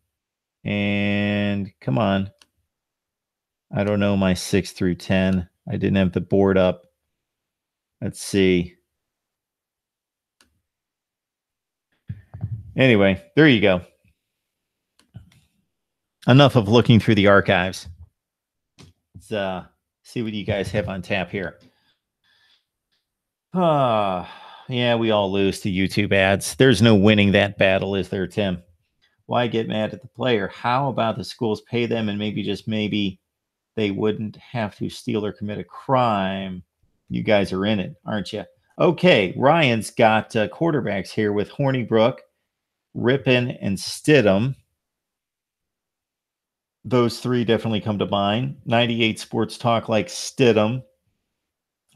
And come on. I don't know my 6 through 10. I didn't have the board up. Let's see. Anyway, there you go. Enough of looking through the archives. Let's see what you guys have on tap here. Yeah, we all lose to YouTube ads. There's no winning that battle, is there, Tim? Why get mad at the player? How about the schools pay them and maybe just maybe they wouldn't have to steal or commit a crime? You guys are in it, aren't you? Okay, Ryan's got quarterbacks here with Hornibrook, Rippon, and Stidham. Those 3 definitely come to mind. 98 Sports Talk like Stidham.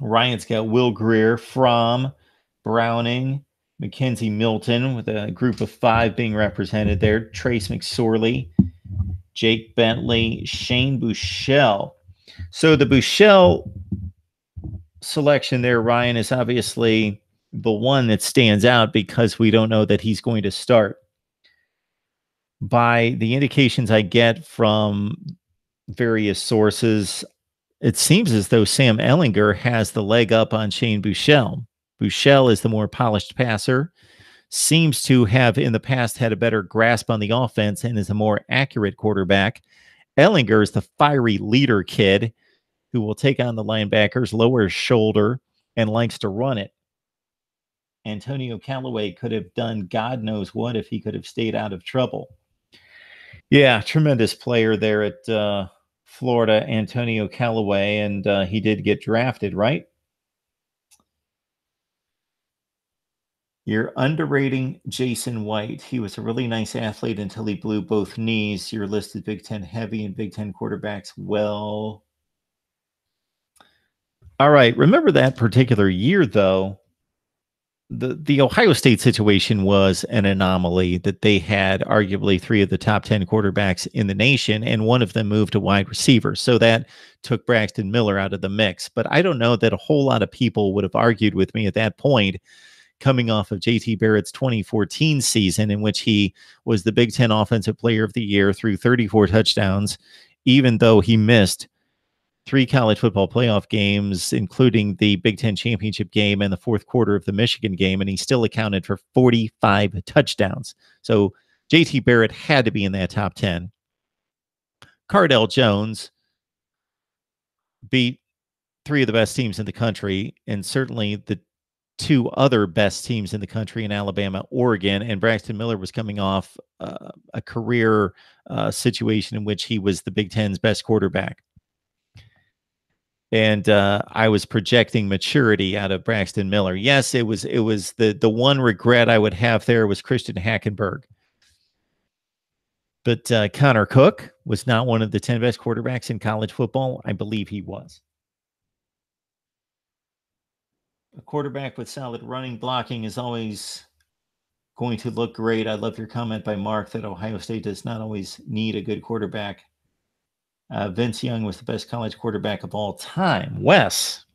Ryan's got Will Greer, Fromm, Browning, Mackenzie Milton with a group of 5 being represented there. Trace McSorley, Jake Bentley, Shane Buechele. So the Buechele selection there, Ryan, is obviously the one that stands out because we don't know that he's going to start. By the indications I get from various sources, it seems as though Sam Ellinger has the leg up on Shane Buechele. Buechele is the more polished passer, seems to have in the past had a better grasp on the offense and is a more accurate quarterback. Ellinger is the fiery leader kid who will take on the linebackers, lower his shoulder, and likes to run it. Antonio Callaway could have done God knows what if he could have stayed out of trouble. Yeah, tremendous player there at Florida, Antonio Callaway, and he did get drafted, right? You're underrating Jason White. He was a really nice athlete until he blew both knees. You're listed Big Ten heavy and Big Ten quarterbacks well. All right. Remember that particular year, though. The Ohio State situation was an anomaly that they had arguably three of the top 10 quarterbacks in the nation, and one of them moved to wide receiver. So that took Braxton Miller out of the mix. But I don't know that a whole lot of people would have argued with me at that point, coming off of JT Barrett's 2014 season, in which he was the Big Ten Offensive Player of the Year, threw 34 touchdowns, even though he missed three college football playoff games, including the Big Ten championship game and the fourth quarter of the Michigan game, and he still accounted for 45 touchdowns. So JT Barrett had to be in that top 10. Cardell Jones beat three of the best teams in the country, and certainly the two other best teams in the country in Alabama, Oregon, and Braxton Miller was coming off a career situation in which he was the Big Ten's best quarterback. And I was projecting maturity out of Braxton Miller. Yes, it was the one regret I would have there was Christian Hackenberg. But Connor Cook was not one of the 10 best quarterbacks in college football. I believe he was. A quarterback with solid running blocking is always going to look great. I love your comment by Mark that Ohio State does not always need a good quarterback. Vince Young was the best college quarterback of all time. Wes.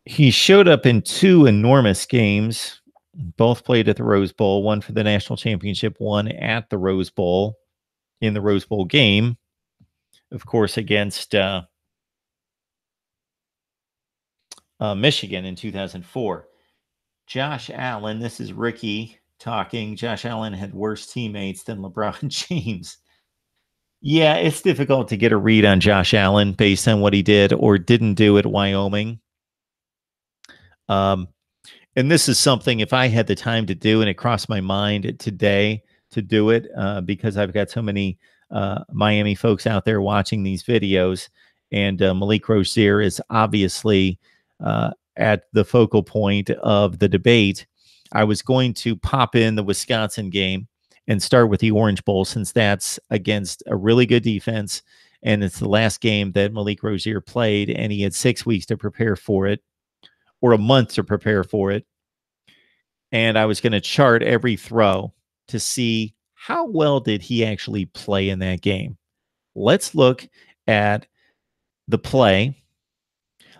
He showed up in two enormous games, both played at the Rose Bowl, one for the national championship, one at the Rose Bowl, in the Rose Bowl game, of course, against Michigan in 2004. Josh Allen, this is Ricky talking. Josh Allen had worse teammates than LeBron James. Yeah, it's difficult to get a read on Josh Allen based on what he did or didn't do at Wyoming. And this is something, if I had the time to do, and it crossed my mind today to do it, because I've got so many Miami folks out there watching these videos, and Malik Rozier is obviously at the focal point of the debate. I was going to pop in the Wisconsin game and start with the Orange Bowl, since that's against a really good defense, and it's the last game that Malik Rozier played, and he had 6 weeks to prepare for it, or a month to prepare for it. And I was going to chart every throw to see how well did he actually play in that game. Let's look at the play.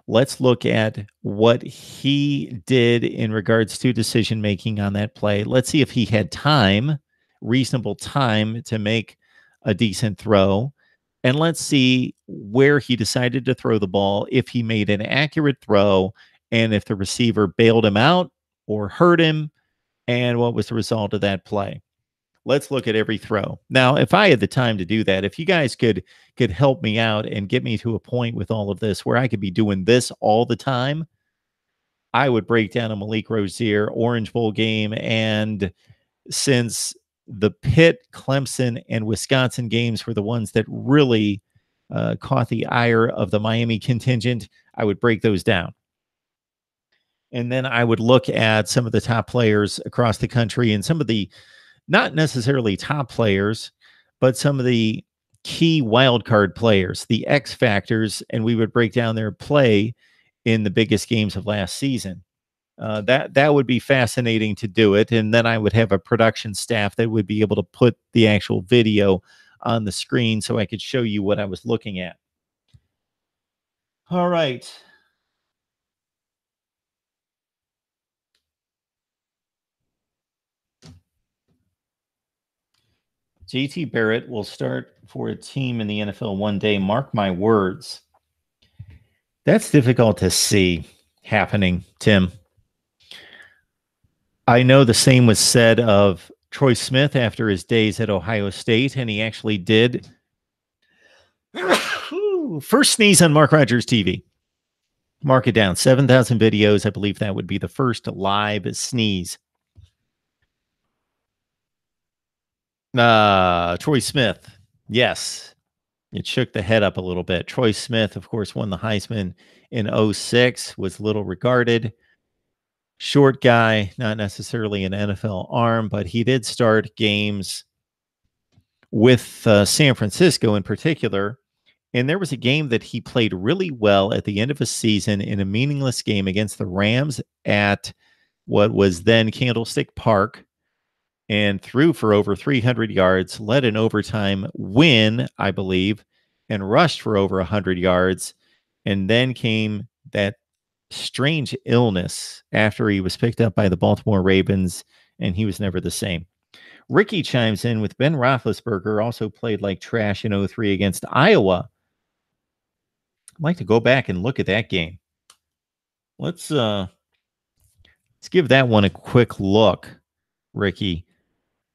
Let's look at what he did in regards to decision making on that play. Let's see if he had time, reasonable time, to make a decent throw. And let's see where he decided to throw the ball, if he made an accurate throw, and if the receiver bailed him out or hurt him, and what was the result of that play. Let's look at every throw. Now, if I had the time to do that, if you guys could help me out and get me to a point with all of this where I could be doing this all the time, I would break down a Malik Rozier Orange Bowl game. And since the Pitt, Clemson, and Wisconsin games were the ones that really caught the ire of the Miami contingent, I would break those down. And then I would look at some of the top players across the country, and some of the not necessarily top players, but some of the key wild card players, the X factors, and we would break down their play in the biggest games of last season. That would be fascinating to do it. And then I would have a production staff that would be able to put the actual video on the screen so I could show you what I was looking at. All right. JT Barrett will start for a team in the NFL one day. Mark my words. That's difficult to see happening, Tim. I know the same was said of Troy Smith after his days at Ohio State, and he actually did. First sneeze on Mark Rogers TV. Mark it down. 7,000 videos. I believe that would be the first live sneeze. Troy Smith. Yes. It shook the head up a little bit. Troy Smith, of course, won the Heisman in 06, was little regarded. Short guy, not necessarily an NFL arm, but he did start games with San Francisco in particular. And there was a game that he played really well at the end of a season in a meaningless game against the Rams at what was then Candlestick Park, and threw for over 300 yards, led an overtime win, I believe, and rushed for over 100 yards. And then came that strange illness after he was picked up by the Baltimore Ravens, and he was never the same. Ricky chimes in with Ben Roethlisberger also played like trash in 03 against Iowa. I'd like to go back and look at that game. Let's give that one a quick look, Ricky.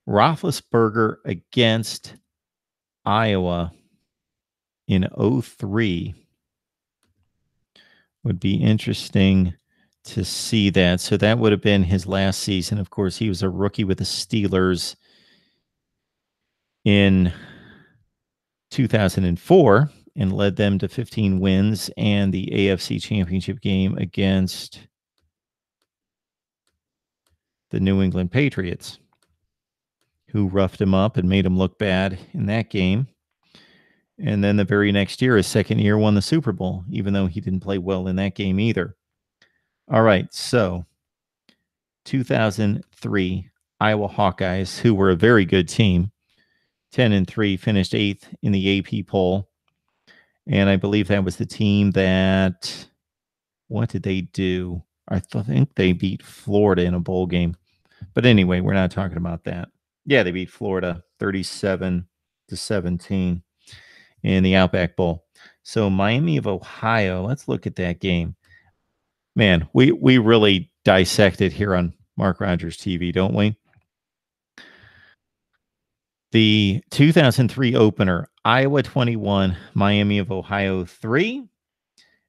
Roethlisberger against Iowa in 03 would be interesting to see that. So that would have been his last season. Of course, he was a rookie with the Steelers in 2004 and led them to 15 wins and the AFC Championship game against the New England Patriots, who roughed him up and made him look bad in that game. And then the very next year, his second year, won the Super Bowl, even though he didn't play well in that game either. All right, so 2003 Iowa Hawkeyes, who were a very good team, 10-3, finished 8th in the AP poll. And I believe that was the team that, what did they do? I think they beat Florida in a bowl game. But anyway, we're not talking about that. Yeah, they beat Florida 37-17 in the Outback Bowl. So Miami of Ohio, let's look at that game. Man, we really dissect it here on Mark Rogers TV, don't we? The 2003 opener, Iowa 21, Miami of Ohio 3.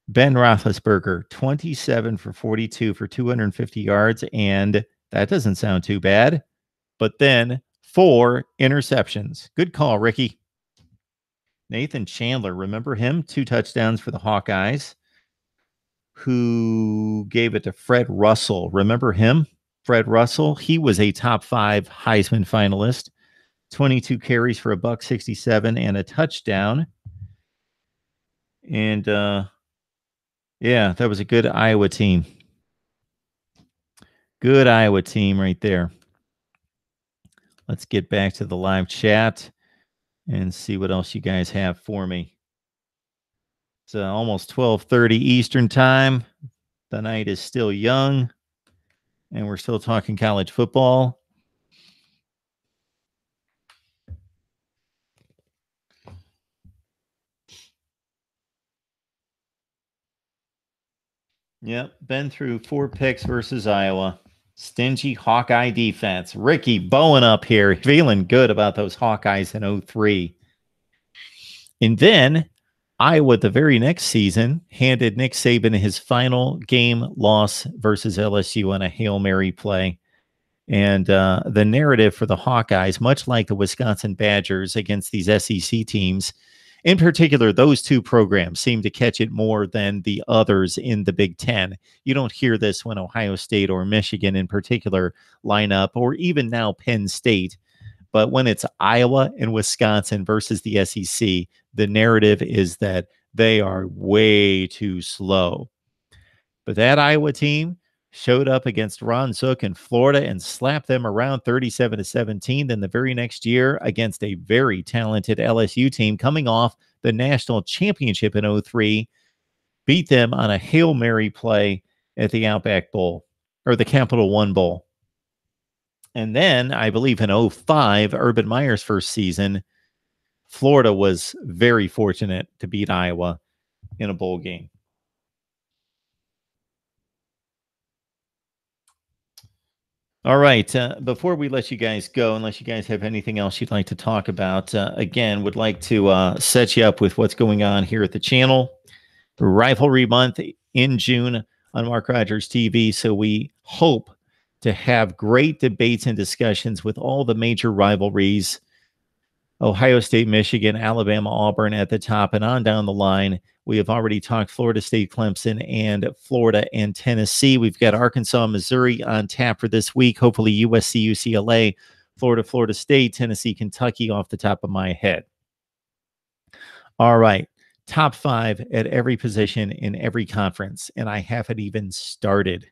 Ben Roethlisberger, 27 for 42 for 250 yards, and that doesn't sound too bad. But then 4 interceptions. Good call, Ricky. Nathan Chandler, remember him? 2 touchdowns for the Hawkeyes. Who gave it to Fred Russell? Remember him? Fred Russell. He was a top 5 Heisman finalist. 22 carries for $167 and a touchdown. And yeah, that was a good Iowa team. Good Iowa team right there. Let's get back to the live chat and see what else you guys have for me. It's almost 12:30 Eastern time. The night is still young, and we're still talking college football. Yep, been through 4 picks versus Iowa. Stingy Hawkeye defense. Ricky Bowen up here, feeling good about those Hawkeyes in 03. And then Iowa, the very next season, handed Nick Saban his final game loss versus LSU on a Hail Mary play. And the narrative for the Hawkeyes, much like the Wisconsin Badgers against these SEC teams, in particular, those 2 programs seem to catch it more than the others in the Big Ten. You don't hear this when Ohio State or Michigan in particular line up, or even now Penn State. But when it's Iowa and Wisconsin versus the SEC, the narrative is that they are way too slow. But that Iowa team showed up against Ron Zook in Florida and slapped them around 37-17. Then the very next year against a very talented LSU team coming off the national championship in 03, beat them on a Hail Mary play at the Outback Bowl or the Capital One Bowl. And then I believe in '05, Urban Meyer's first season, Florida was very fortunate to beat Iowa in a bowl game. All right. Before we let you guys go, unless you guys have anything else you'd like to talk about, again, would like to set you up with what's going on here at the channel. Rivalry month in June on Mark Rogers TV. So we hope to have great debates and discussions with all the major rivalries. Ohio State, Michigan, Alabama, Auburn at the top, and on down the line. We have already talked Florida State, Clemson, and Florida and Tennessee. We've got Arkansas, Missouri on tap for this week. Hopefully USC, UCLA, Florida, Florida State, Tennessee, Kentucky off the top of my head. All right. Top 5 at every position in every conference. And I haven't even started.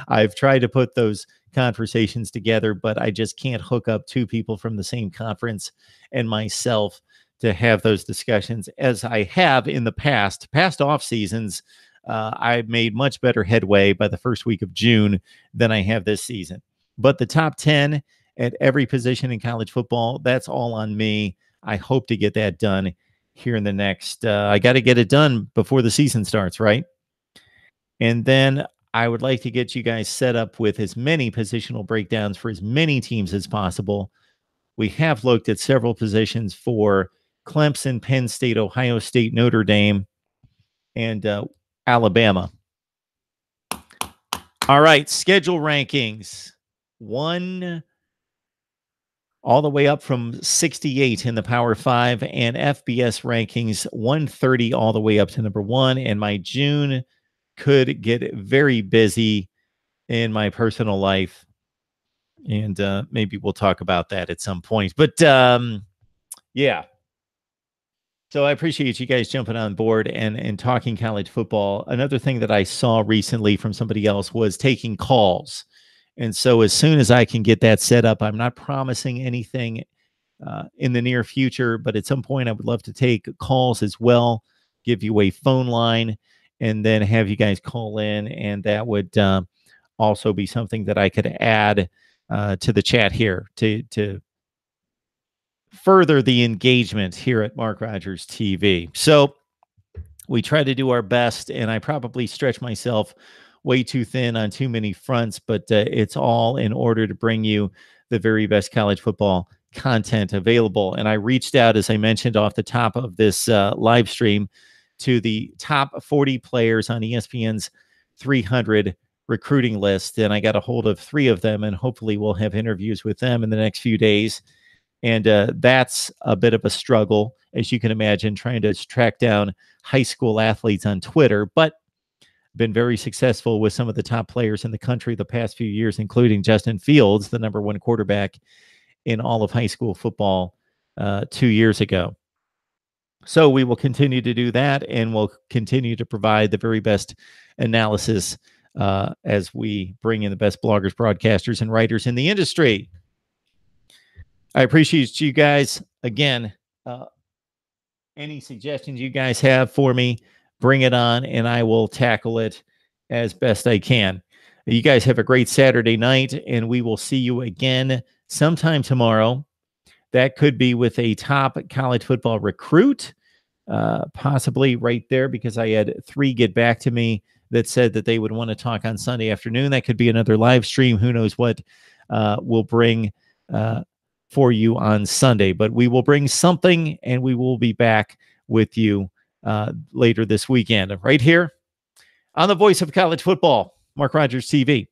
I've tried to put those conversations together, but I just can't hook up two people from the same conference and myself to have those discussions as I have in the past off seasons. I made much better headway by the first week of June than I have this season. But the top 10 at every position in college football, that's all on me. I hope to get that done here in the next, I got to get it done before the season starts, right? And then I would like to get you guys set up with as many positional breakdowns for as many teams as possible. We have looked at several positions for Clemson, Penn State, Ohio State, Notre Dame, and Alabama. All right, schedule rankings. 1 all the way up from 68 in the Power 5, and FBS rankings 130 all the way up to number 1. And my June could get very busy in my personal life, and maybe we'll talk about that at some point. But yeah, so I appreciate you guys jumping on board and talking college football. Another thing that I saw recently from somebody else was taking calls. And so as soon as I can get that set up, I'm not promising anything in the near future, but at some point I would love to take calls as well, give you a phone line, and then have you guys call in. And that would also be something that I could add to the chat here to further the engagement here at Mark Rogers TV. So we try to do our best, and I probably stretch myself way too thin on too many fronts, but it's all in order to bring you the very best college football content available. And I reached out, as I mentioned off the top of this live stream, to the top 40 players on ESPN's 300 recruiting list, and I got a hold of 3 of them, and hopefully we'll have interviews with them in the next few days. And that's a bit of a struggle, as you can imagine, trying to track down high school athletes on Twitter, but been very successful with some of the top players in the country the past few years, including Justin Fields, the number 1 quarterback in all of high school football 2 years ago. So we will continue to do that, and we'll continue to provide the very best analysis as we bring in the best bloggers, broadcasters, and writers in the industry. I appreciate you guys. Again, any suggestions you guys have for me, bring it on, and I will tackle it as best I can. You guys have a great Saturday night, and we will see you again sometime tomorrow. That could be with a top college football recruit, possibly right there, because I had 3 get back to me that said that they would want to talk on Sunday afternoon. That could be another live stream. Who knows what we'll bring for you on Sunday, but we will bring something, and we will be back with you later this weekend, right here on the Voice of College Football, Mark Rogers TV.